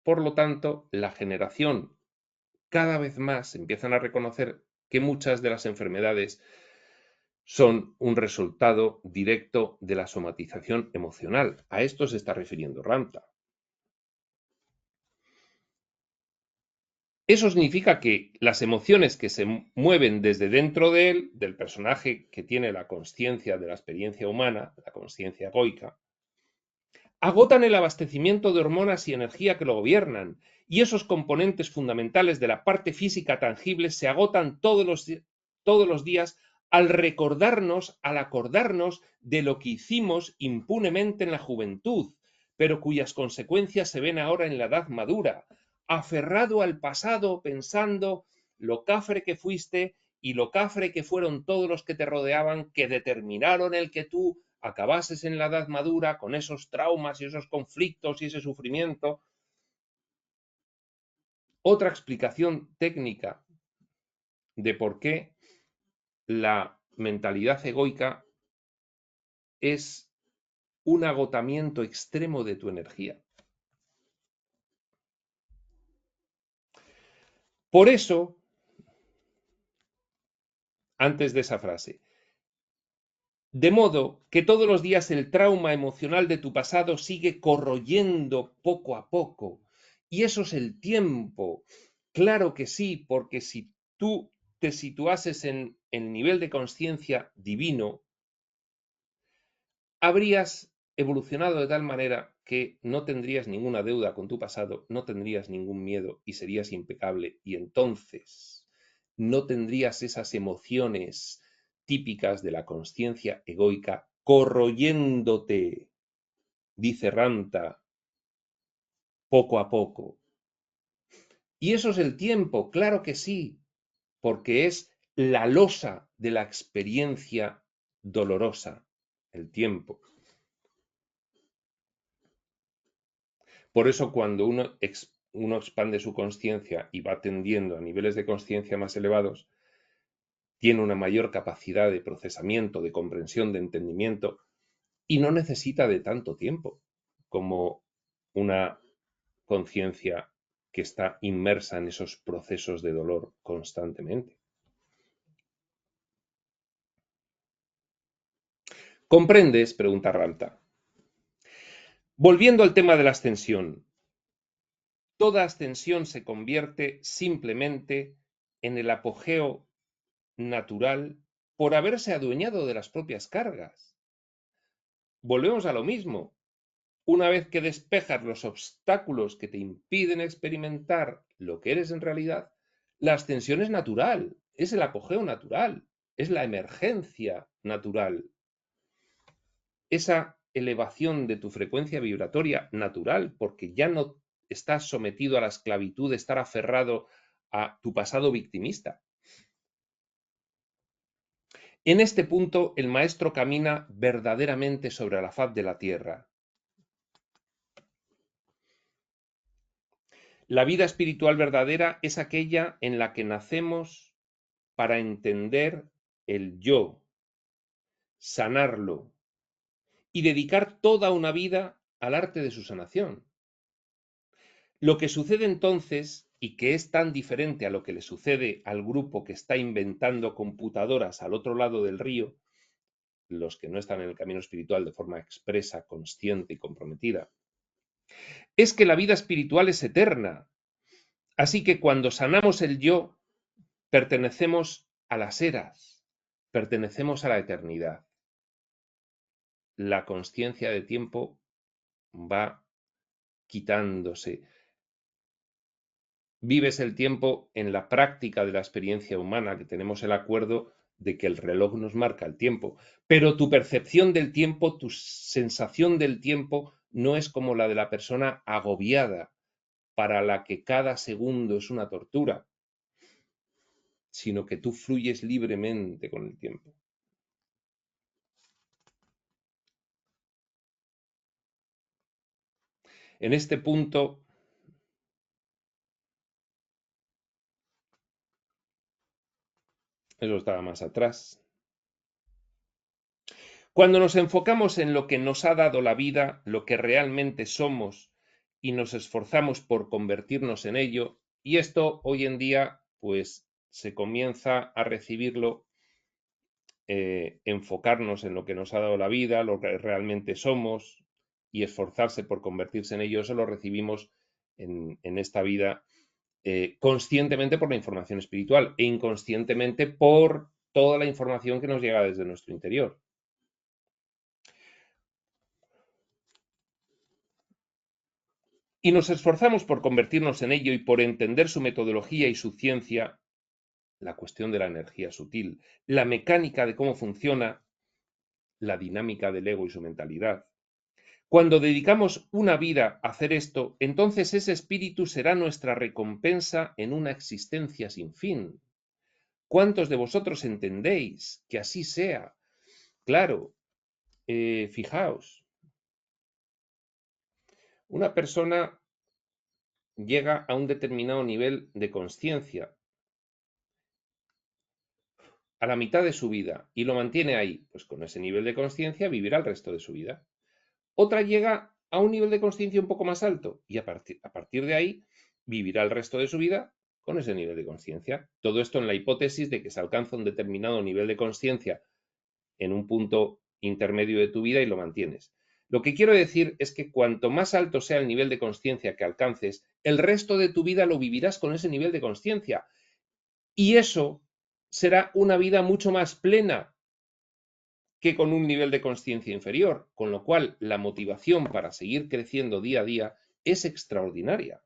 por lo tanto, la generación cada vez más empiezan a reconocer que muchas de las enfermedades son un resultado directo de la somatización emocional. A esto se está refiriendo Ramta. Eso significa que las emociones que se mueven desde dentro de él, del personaje que tiene la consciencia de la experiencia humana, la consciencia egoica, agotan el abastecimiento de hormonas y energía que lo gobiernan, y esos componentes fundamentales de la parte física tangible se agotan todos los días al acordarnos de lo que hicimos impunemente en la juventud, pero cuyas consecuencias se ven ahora en la edad madura, aferrado al pasado pensando lo cafre que fuiste y lo cafre que fueron todos los que te rodeaban, que determinaron el que tú acabases en la edad madura con esos traumas y esos conflictos y ese sufrimiento. Otra explicación técnica de por qué la mentalidad egoica es un agotamiento extremo de tu energía. Por eso, antes de esa frase, de modo que todos los días el trauma emocional de tu pasado sigue corroyendo poco a poco. Y eso es el tiempo. Claro que sí, porque si tú te situases en el nivel de conciencia divino, habrías evolucionado de tal manera que no tendrías ninguna deuda con tu pasado, no tendrías ningún miedo y serías impecable. Y entonces no tendrías esas emociones típicas de la consciencia egoica corroyéndote, dice Ramta, poco a poco. Y eso es el tiempo, claro que sí, porque es la losa de la experiencia dolorosa, el tiempo. Por eso cuando uno expande su conciencia y va tendiendo a niveles de conciencia más elevados, tiene una mayor capacidad de procesamiento, de comprensión, de entendimiento, y no necesita de tanto tiempo como una conciencia que está inmersa en esos procesos de dolor constantemente. ¿Comprendes? Pregunta Ramta. Volviendo al tema de la ascensión. Toda ascensión se convierte simplemente en el apogeo natural por haberse adueñado de las propias cargas. Volvemos a lo mismo. Una vez que despejas los obstáculos que te impiden experimentar lo que eres en realidad, la ascensión es natural, es el apogeo natural, es la emergencia natural. Esa elevación de tu frecuencia vibratoria natural, porque ya no estás sometido a la esclavitud de estar aferrado a tu pasado victimista. En este punto, el maestro camina verdaderamente sobre la faz de la tierra. La vida espiritual verdadera es aquella en la que nacemos para entender el yo, sanarlo y dedicar toda una vida al arte de su sanación. Lo que sucede entonces, y que es tan diferente a lo que le sucede al grupo que está inventando computadoras al otro lado del río, los que no están en el camino espiritual de forma expresa, consciente y comprometida, es que la vida espiritual es eterna. Así que cuando sanamos el yo, pertenecemos a las eras, pertenecemos a la eternidad. La consciencia de tiempo va quitándose. Vives el tiempo en la práctica de la experiencia humana, que tenemos el acuerdo de que el reloj nos marca el tiempo, pero tu percepción del tiempo, tu sensación del tiempo no es como la de la persona agobiada, para la que cada segundo es una tortura, sino que tú fluyes libremente con el tiempo. En este punto, eso estaba más atrás. Cuando nos enfocamos en lo que nos ha dado la vida, lo que realmente somos, y nos esforzamos por convertirnos en ello, y esto hoy en día, pues, se comienza a recibirlo, enfocarnos en lo que nos ha dado la vida, lo que realmente somos, y esforzarse por convertirse en ello, eso lo recibimos en esta vida conscientemente por la información espiritual e inconscientemente por toda la información que nos llega desde nuestro interior. Y nos esforzamos por convertirnos en ello y por entender su metodología y su ciencia, la cuestión de la energía sutil, la mecánica de cómo funciona, la dinámica del ego y su mentalidad. Cuando dedicamos una vida a hacer esto, entonces ese espíritu será nuestra recompensa en una existencia sin fin. ¿Cuántos de vosotros entendéis que así sea? Claro, fijaos, una persona llega a un determinado nivel de conciencia a la mitad de su vida y lo mantiene ahí, pues con ese nivel de conciencia vivirá el resto de su vida. Otra llega a un nivel de conciencia un poco más alto y a partir de ahí vivirá el resto de su vida con ese nivel de conciencia. Todo esto en la hipótesis de que se alcanza un determinado nivel de conciencia en un punto intermedio de tu vida y lo mantienes. Lo que quiero decir es que cuanto más alto sea el nivel de conciencia que alcances, el resto de tu vida lo vivirás con ese nivel de conciencia. Y eso será una vida mucho más plena que con un nivel de conciencia inferior, con lo cual la motivación para seguir creciendo día a día es extraordinaria.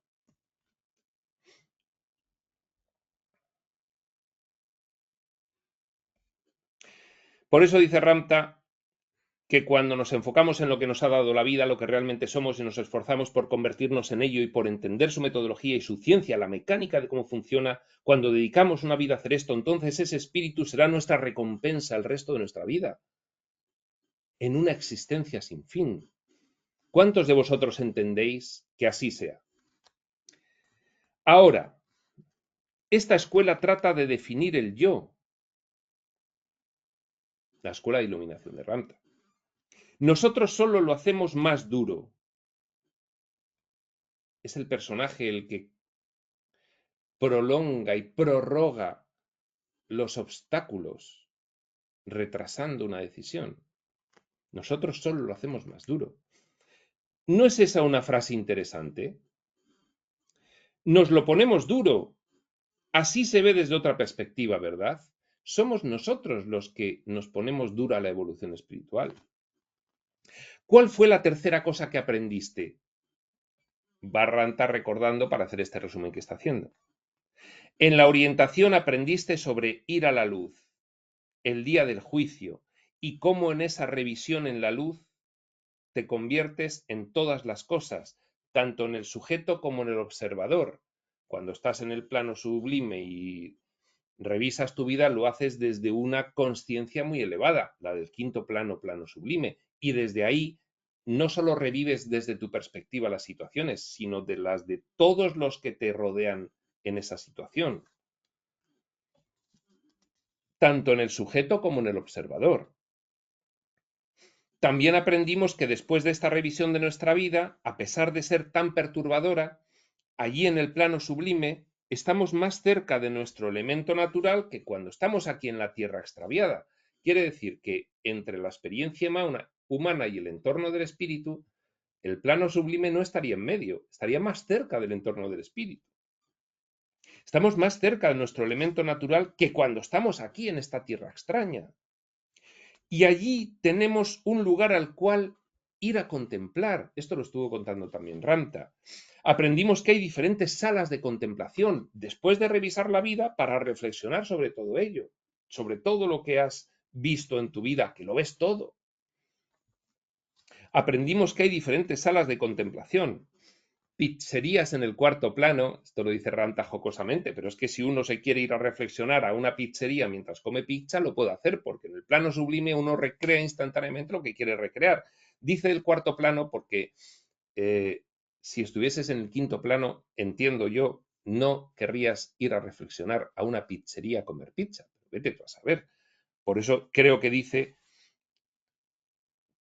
Por eso dice Ramta que cuando nos enfocamos en lo que nos ha dado la vida, lo que realmente somos, y nos esforzamos por convertirnos en ello y por entender su metodología y su ciencia, la mecánica de cómo funciona, cuando dedicamos una vida a hacer esto, entonces ese espíritu será nuestra recompensa el resto de nuestra vida, en una existencia sin fin. ¿Cuántos de vosotros entendéis que así sea? Ahora, esta escuela trata de definir el yo, la escuela de iluminación de Ramta. Nosotros solo lo hacemos más duro. Es el personaje el que prolonga y prorroga los obstáculos, retrasando una decisión. Nosotros solo lo hacemos más duro. ¿No es esa una frase interesante? Nos lo ponemos duro. Así se ve desde otra perspectiva, ¿verdad? Somos nosotros los que nos ponemos dura la evolución espiritual. ¿Cuál fue la tercera cosa que aprendiste? Va Ranta recordando para hacer este resumen que está haciendo. En la orientación aprendiste sobre ir a la luz, el día del juicio, y cómo en esa revisión en la luz te conviertes en todas las cosas, tanto en el sujeto como en el observador. Cuando estás en el plano sublime y revisas tu vida, lo haces desde una consciencia muy elevada, la del quinto plano, plano sublime, y desde ahí no solo revives desde tu perspectiva las situaciones, sino de las de todos los que te rodean en esa situación, tanto en el sujeto como en el observador. También aprendimos que después de esta revisión de nuestra vida, a pesar de ser tan perturbadora, allí en el plano sublime estamos más cerca de nuestro elemento natural que cuando estamos aquí en la tierra extraviada. Quiere decir que entre la experiencia humana y el entorno del espíritu, el plano sublime no estaría en medio, estaría más cerca del entorno del espíritu. Estamos más cerca de nuestro elemento natural que cuando estamos aquí en esta tierra extraña. Y allí tenemos un lugar al cual ir a contemplar. Esto lo estuvo contando también Ranta. Aprendimos que hay diferentes salas de contemplación después de revisar la vida para reflexionar sobre todo ello, sobre todo lo que has visto en tu vida, que lo ves todo. Aprendimos que hay diferentes salas de contemplación. Pizzerías en el cuarto plano, esto lo dice Ranta jocosamente, pero es que si uno se quiere ir a reflexionar a una pizzería mientras come pizza, lo puede hacer, porque en el plano sublime uno recrea instantáneamente lo que quiere recrear. Dice el cuarto plano porque si estuvieses en el quinto plano, entiendo yo, no querrías ir a reflexionar a una pizzería a comer pizza. Vete tú a saber. Por eso creo que dice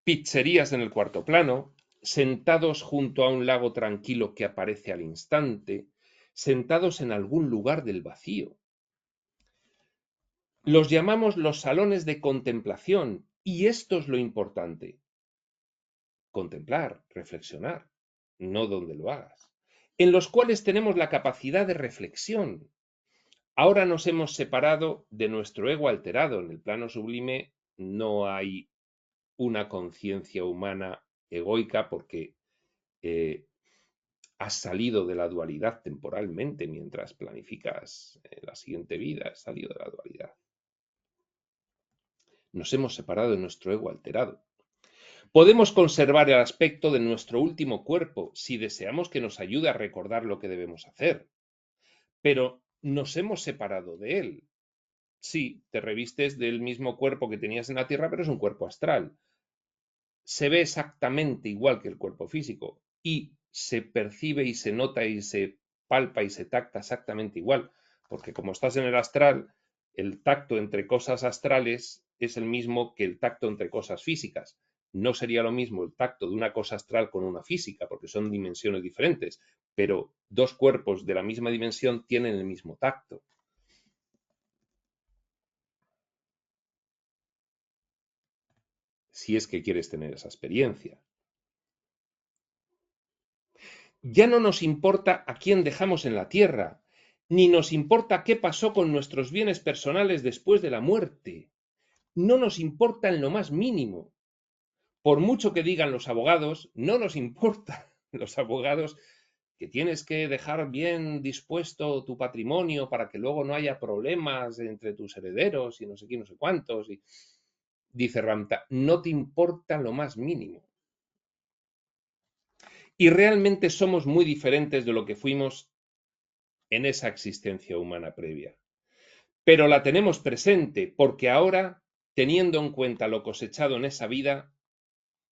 pizzerías en el cuarto plano, sentados junto a un lago tranquilo que aparece al instante, sentados en algún lugar del vacío. Los llamamos los salones de contemplación, y esto es lo importante. Contemplar, reflexionar, no donde lo hagas, en los cuales tenemos la capacidad de reflexión. Ahora nos hemos separado de nuestro ego alterado. En el plano sublime no hay una conciencia humana egoica porque has salido de la dualidad temporalmente mientras planificas la siguiente vida, has salido de la dualidad. Nos hemos separado de nuestro ego alterado. Podemos conservar el aspecto de nuestro último cuerpo si deseamos que nos ayude a recordar lo que debemos hacer, pero nos hemos separado de él. Sí, te revistes del mismo cuerpo que tenías en la Tierra, pero es un cuerpo astral. Se ve exactamente igual que el cuerpo físico y se percibe y se nota y se palpa y se tacta exactamente igual, porque como estás en el astral, el tacto entre cosas astrales es el mismo que el tacto entre cosas físicas. No sería lo mismo el tacto de una cosa astral con una física, porque son dimensiones diferentes, pero dos cuerpos de la misma dimensión tienen el mismo tacto. Si es que quieres tener esa experiencia. Ya no nos importa a quién dejamos en la tierra, ni nos importa qué pasó con nuestros bienes personales después de la muerte. No nos importa en lo más mínimo. Por mucho que digan los abogados, no nos importa los abogados que tienes que dejar bien dispuesto tu patrimonio para que luego no haya problemas entre tus herederos y no sé qué, no sé cuántos. Y dice Ramta, no te importa lo más mínimo. Y realmente somos muy diferentes de lo que fuimos en esa existencia humana previa. Pero la tenemos presente porque ahora, teniendo en cuenta lo cosechado en esa vida,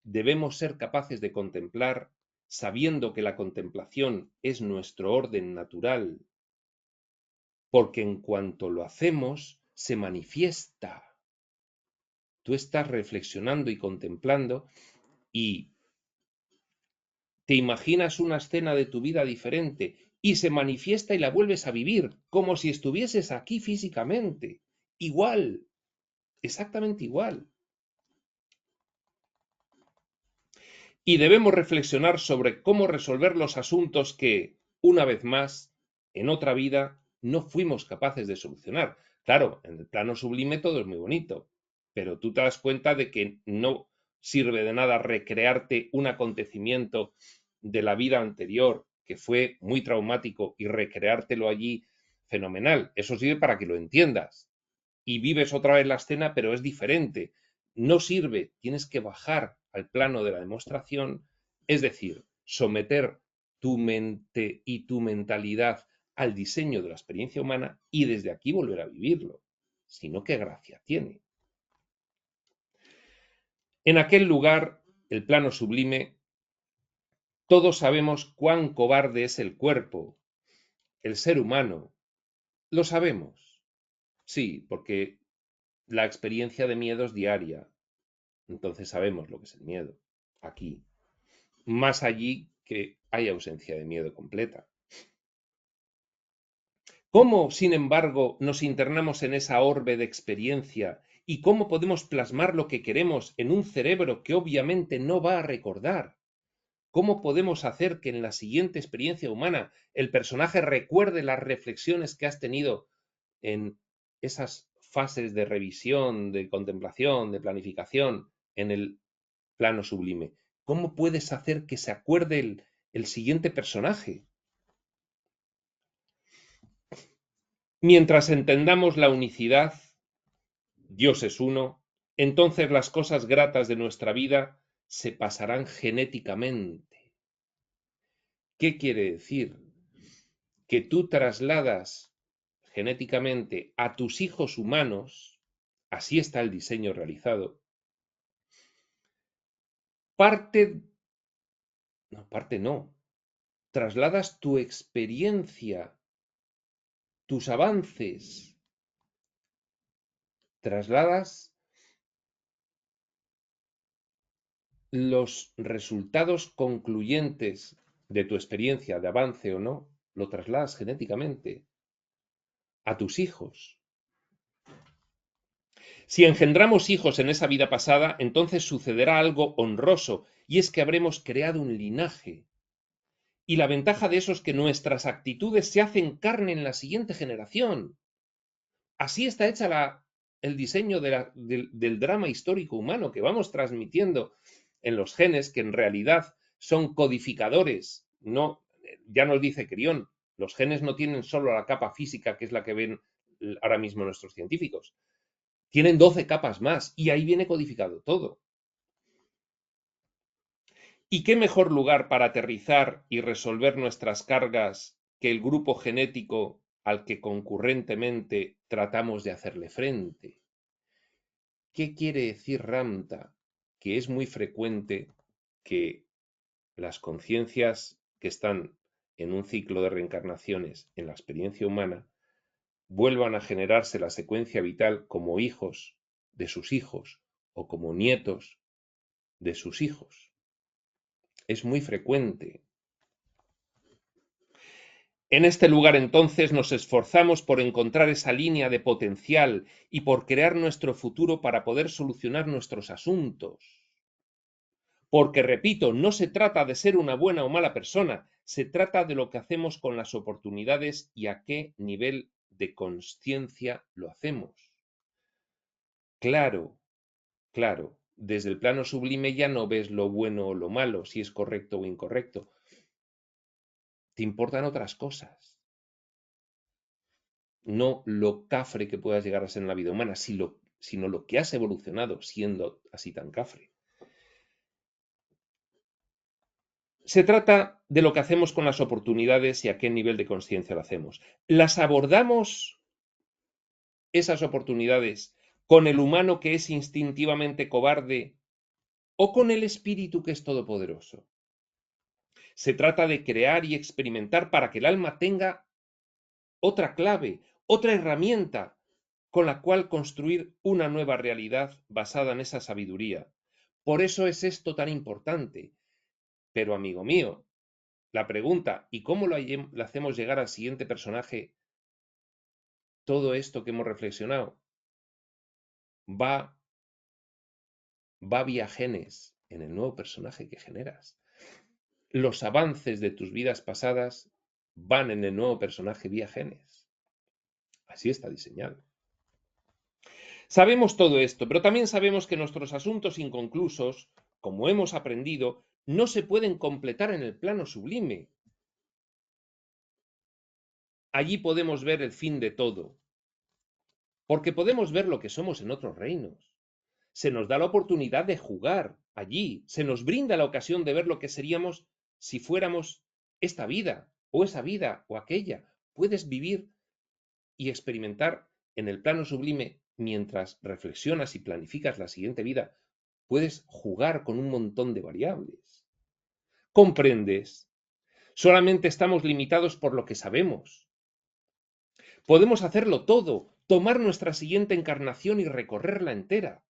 debemos ser capaces de contemplar, sabiendo que la contemplación es nuestro orden natural, porque en cuanto lo hacemos, se manifiesta. Tú estás reflexionando y contemplando y te imaginas una escena de tu vida diferente y se manifiesta y la vuelves a vivir, como si estuvieses aquí físicamente. Igual, exactamente igual. y debemos reflexionar sobre cómo resolver los asuntos que, una vez más, en otra vida, no fuimos capaces de solucionar. Claro, en el plano sublime todo es muy bonito, pero tú te das cuenta de que no sirve de nada recrearte un acontecimiento de la vida anterior que fue muy traumático y recreártelo allí fenomenal. Eso sirve para que lo entiendas y vives otra vez la escena, pero es diferente. No sirve, tienes que bajar al plano de la demostración, es decir, someter tu mente y tu mentalidad al diseño de la experiencia humana y desde aquí volver a vivirlo. Si no, ¿qué gracia tiene? En aquel lugar, el plano sublime, todos sabemos cuán cobarde es el cuerpo, el ser humano. Lo sabemos. Sí, porque la experiencia de miedo es diaria. Entonces sabemos lo que es el miedo. Aquí. Más allí que hay ausencia de miedo completa. ¿Cómo, sin embargo, nos internamos en esa orbe de experiencia y cómo podemos plasmar lo que queremos en un cerebro que obviamente no va a recordar? ¿Cómo podemos hacer que en la siguiente experiencia humana el personaje recuerde las reflexiones que has tenido en esas fases de revisión, de contemplación, de planificación en el plano sublime? ¿Cómo puedes hacer que se acuerde el siguiente personaje? Mientras entendamos la unicidad, Dios es uno, entonces las cosas gratas de nuestra vida se pasarán genéticamente. ¿Qué quiere decir? Que tú trasladas genéticamente a tus hijos humanos, así está el diseño realizado, parte no, trasladas tu experiencia, tus avances, trasladas los resultados concluyentes de tu experiencia de avance o no, lo trasladas genéticamente a tus hijos. Si engendramos hijos en esa vida pasada, entonces sucederá algo honroso, y es que habremos creado un linaje. Y la ventaja de eso es que nuestras actitudes se hacen carne en la siguiente generación. Así está hecha el diseño del drama histórico humano que vamos transmitiendo en los genes, que en realidad son codificadores. No, ya nos dice Crión, los genes no tienen solo la capa física, que es la que ven ahora mismo nuestros científicos. Tienen 12 capas más y ahí viene codificado todo. ¿Y qué mejor lugar para aterrizar y resolver nuestras cargas que el grupo genético al que concurrentemente tratamos de hacerle frente? ¿Qué quiere decir Ramta? Que es muy frecuente que las conciencias que están en un ciclo de reencarnaciones en la experiencia humana vuelvan a generarse la secuencia vital como hijos de sus hijos o como nietos de sus hijos. Es muy frecuente. En este lugar entonces nos esforzamos por encontrar esa línea de potencial y por crear nuestro futuro para poder solucionar nuestros asuntos. Porque, repito, no se trata de ser una buena o mala persona, se trata de lo que hacemos con las oportunidades y a qué nivel de consciencia lo hacemos. Claro, claro, desde el plano sublime ya no ves lo bueno o lo malo, si es correcto o incorrecto. Te importan otras cosas. No lo cafre que puedas llegar a ser en la vida humana, sino lo que has evolucionado siendo así tan cafre. Se trata de lo que hacemos con las oportunidades y a qué nivel de conciencia lo hacemos. ¿Las abordamos esas oportunidades con el humano que es instintivamente cobarde o con el espíritu que es todopoderoso? Se trata de crear y experimentar para que el alma tenga otra clave, otra herramienta con la cual construir una nueva realidad basada en esa sabiduría. Por eso es esto tan importante. Pero, amigo mío, la pregunta, ¿y cómo le hacemos llegar al siguiente personaje todo esto que hemos reflexionado? Va vía genes. en el nuevo personaje que generas. Los avances de tus vidas pasadas van en el nuevo personaje vía genes. Así está diseñado. Sabemos todo esto, pero también sabemos que nuestros asuntos inconclusos, como hemos aprendido, no se pueden completar en el plano sublime. Allí podemos ver el fin de todo, porque podemos ver lo que somos en otros reinos. Se nos da la oportunidad de jugar allí, se nos brinda la ocasión de ver lo que seríamos si fuéramos esta vida, o esa vida, o aquella. Puedes vivir y experimentar en el plano sublime mientras reflexionas y planificas la siguiente vida. Puedes jugar con un montón de variables. ¿Comprendes? Solamente estamos limitados por lo que sabemos. Podemos hacerlo todo, tomar nuestra siguiente encarnación y recorrerla entera.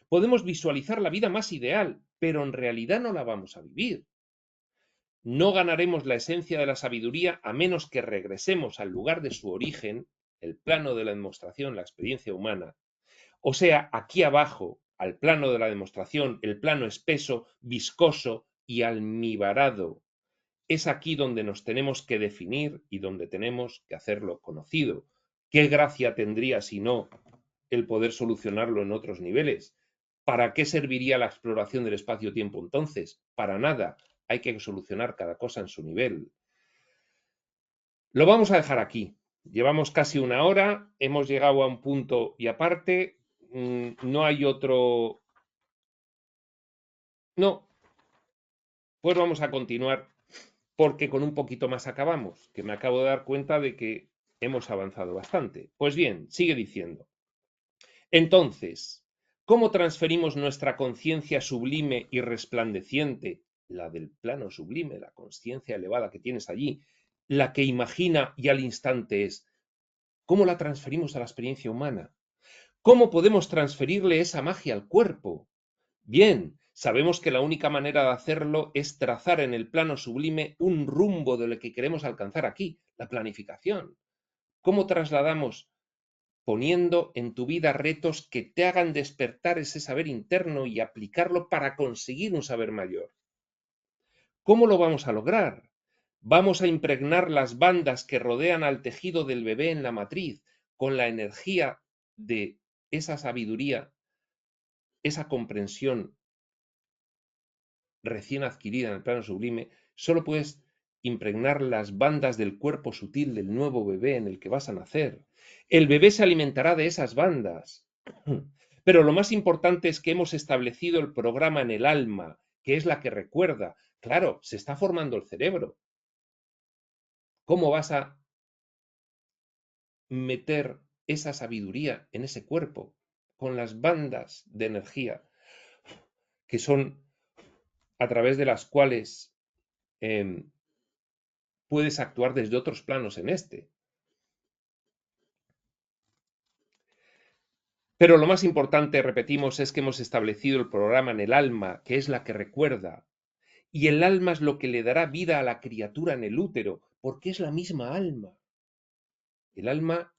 Podemos visualizar la vida más ideal, pero en realidad no la vamos a vivir. No ganaremos la esencia de la sabiduría a menos que regresemos al lugar de su origen, el plano de la demostración, la experiencia humana. O sea, aquí abajo, al plano de la demostración, el plano espeso, viscoso y almibarado. Es aquí donde nos tenemos que definir y donde tenemos que hacerlo conocido. ¿Qué gracia tendría si no el poder solucionarlo en otros niveles? ¿Para qué serviría la exploración del espacio-tiempo entonces? Para nada. Hay que solucionar cada cosa en su nivel. Lo vamos a dejar aquí. Llevamos casi una hora, hemos llegado a un punto y aparte. No hay otro. No, pues vamos a continuar porque con un poquito más acabamos, que me acabo de dar cuenta de que hemos avanzado bastante. Pues bien, sigue diciendo. Entonces, ¿cómo transferimos nuestra conciencia sublime y resplandeciente, la del plano sublime, la conciencia elevada que tienes allí, la que imagina y al instante es? ¿Cómo la transferimos a la experiencia humana? ¿Cómo podemos transferirle esa magia al cuerpo? Bien, sabemos que la única manera de hacerlo es trazar en el plano sublime un rumbo de lo que queremos alcanzar aquí, la planificación. ¿Cómo trasladamos? Poniendo en tu vida retos que te hagan despertar ese saber interno y aplicarlo para conseguir un saber mayor. ¿Cómo lo vamos a lograr? Vamos a impregnar las bandas que rodean al tejido del bebé en la matriz con la energía de esa sabiduría, esa comprensión recién adquirida en el plano sublime. Solo puedes impregnar las bandas del cuerpo sutil del nuevo bebé en el que vas a nacer. El bebé se alimentará de esas bandas. Pero lo más importante es que hemos establecido el programa en el alma, que es la que recuerda. Claro, se está formando el cerebro. ¿Cómo vas a meter esa sabiduría en ese cuerpo? Con las bandas de energía que son a través de las cuales puedes actuar desde otros planos en este. Pero lo más importante, repetimos, es que hemos establecido el programa en el alma, que es la que recuerda. Y el alma es lo que le dará vida a la criatura en el útero, porque es la misma alma. El alma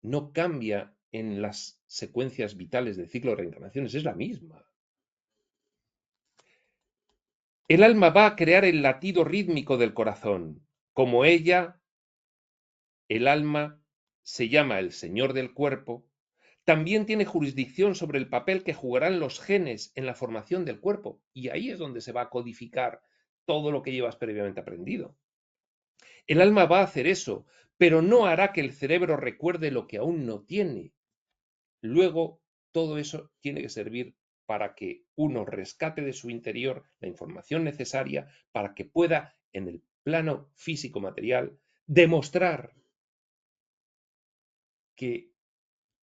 no cambia en las secuencias vitales del ciclo de reencarnaciones, es la misma. El alma va a crear el latido rítmico del corazón. Como ella, el alma se llama el señor del cuerpo, también tiene jurisdicción sobre el papel que jugarán los genes en la formación del cuerpo. Y ahí es donde se va a codificar todo lo que llevas previamente aprendido. El alma va a hacer eso, pero no hará que el cerebro recuerde lo que aún no tiene. Luego, todo eso tiene que servir para que uno rescate de su interior la información necesaria para que pueda, en el plano físico-material, demostrar que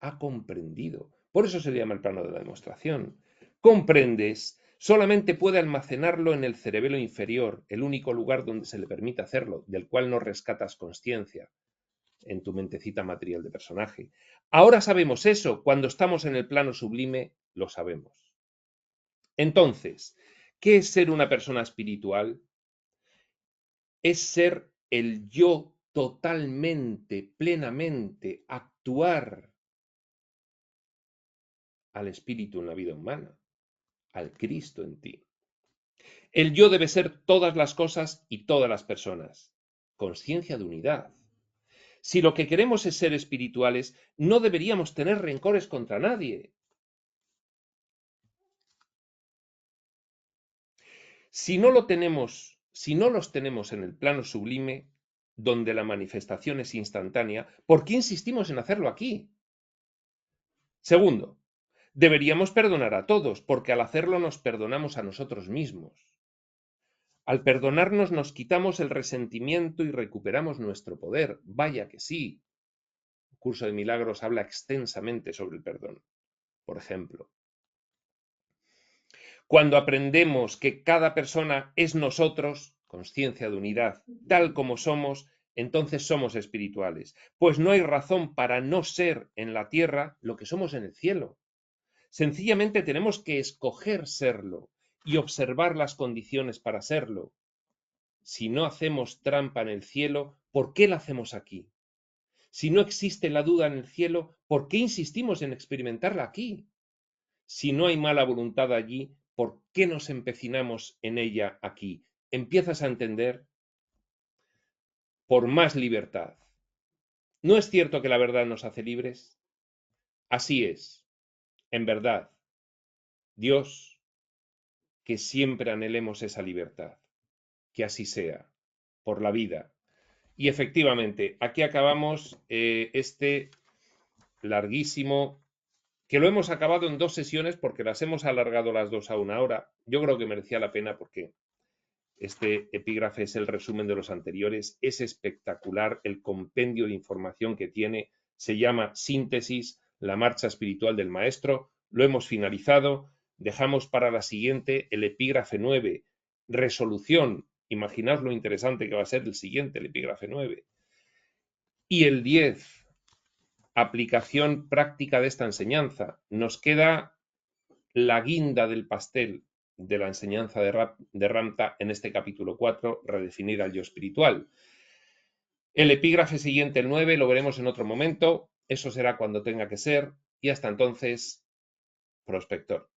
ha comprendido. Por eso se le llama el plano de la demostración. ¿Comprendes? Solamente puede almacenarlo en el cerebelo inferior, el único lugar donde se le permite hacerlo, del cual no rescatas consciencia en tu mentecita material de personaje. Ahora sabemos eso, cuando estamos en el plano sublime, lo sabemos. Entonces, ¿qué es ser una persona espiritual? Es ser el yo totalmente, plenamente, actuar al espíritu en la vida humana, al Cristo en ti. El yo debe ser todas las cosas y todas las personas. Conciencia de unidad. Si lo que queremos es ser espirituales, no deberíamos tener rencores contra nadie. Si no los tenemos en el plano sublime, donde la manifestación es instantánea, ¿por qué insistimos en hacerlo aquí? Segundo, deberíamos perdonar a todos, porque al hacerlo nos perdonamos a nosotros mismos. Al perdonarnos nos quitamos el resentimiento y recuperamos nuestro poder. Vaya que sí. El curso de milagros habla extensamente sobre el perdón. Por ejemplo, cuando aprendemos que cada persona es nosotros, conciencia de unidad, tal como somos, entonces somos espirituales, pues no hay razón para no ser en la tierra lo que somos en el cielo. Sencillamente tenemos que escoger serlo y observar las condiciones para serlo. Si no hacemos trampa en el cielo, ¿por qué la hacemos aquí? Si no existe la duda en el cielo, ¿por qué insistimos en experimentarla aquí? Si no hay mala voluntad allí, ¿por qué nos empecinamos en ella aquí? Empiezas a entender por más libertad. ¿No es cierto que la verdad nos hace libres? Así es, en verdad. Dios, que siempre anhelemos esa libertad. Que así sea, por la vida. Y efectivamente, aquí acabamos este larguísimo, que lo hemos acabado en 2 sesiones porque las hemos alargado las 2 a 1 hora. Yo creo que merecía la pena porque este epígrafe es el resumen de los anteriores. Es espectacular el compendio de información que tiene. Se llama Síntesis, la marcha espiritual del maestro. Lo hemos finalizado. Dejamos para la siguiente el epígrafe 9, resolución. Imaginad lo interesante que va a ser el siguiente, el epígrafe 9. Y el 10, aplicación práctica de esta enseñanza. Nos queda la guinda del pastel de la enseñanza de Ramtha en este capítulo 4, redefinir al yo espiritual. El epígrafe siguiente, el 9, lo veremos en otro momento. Eso será cuando tenga que ser. Y hasta entonces, prospector.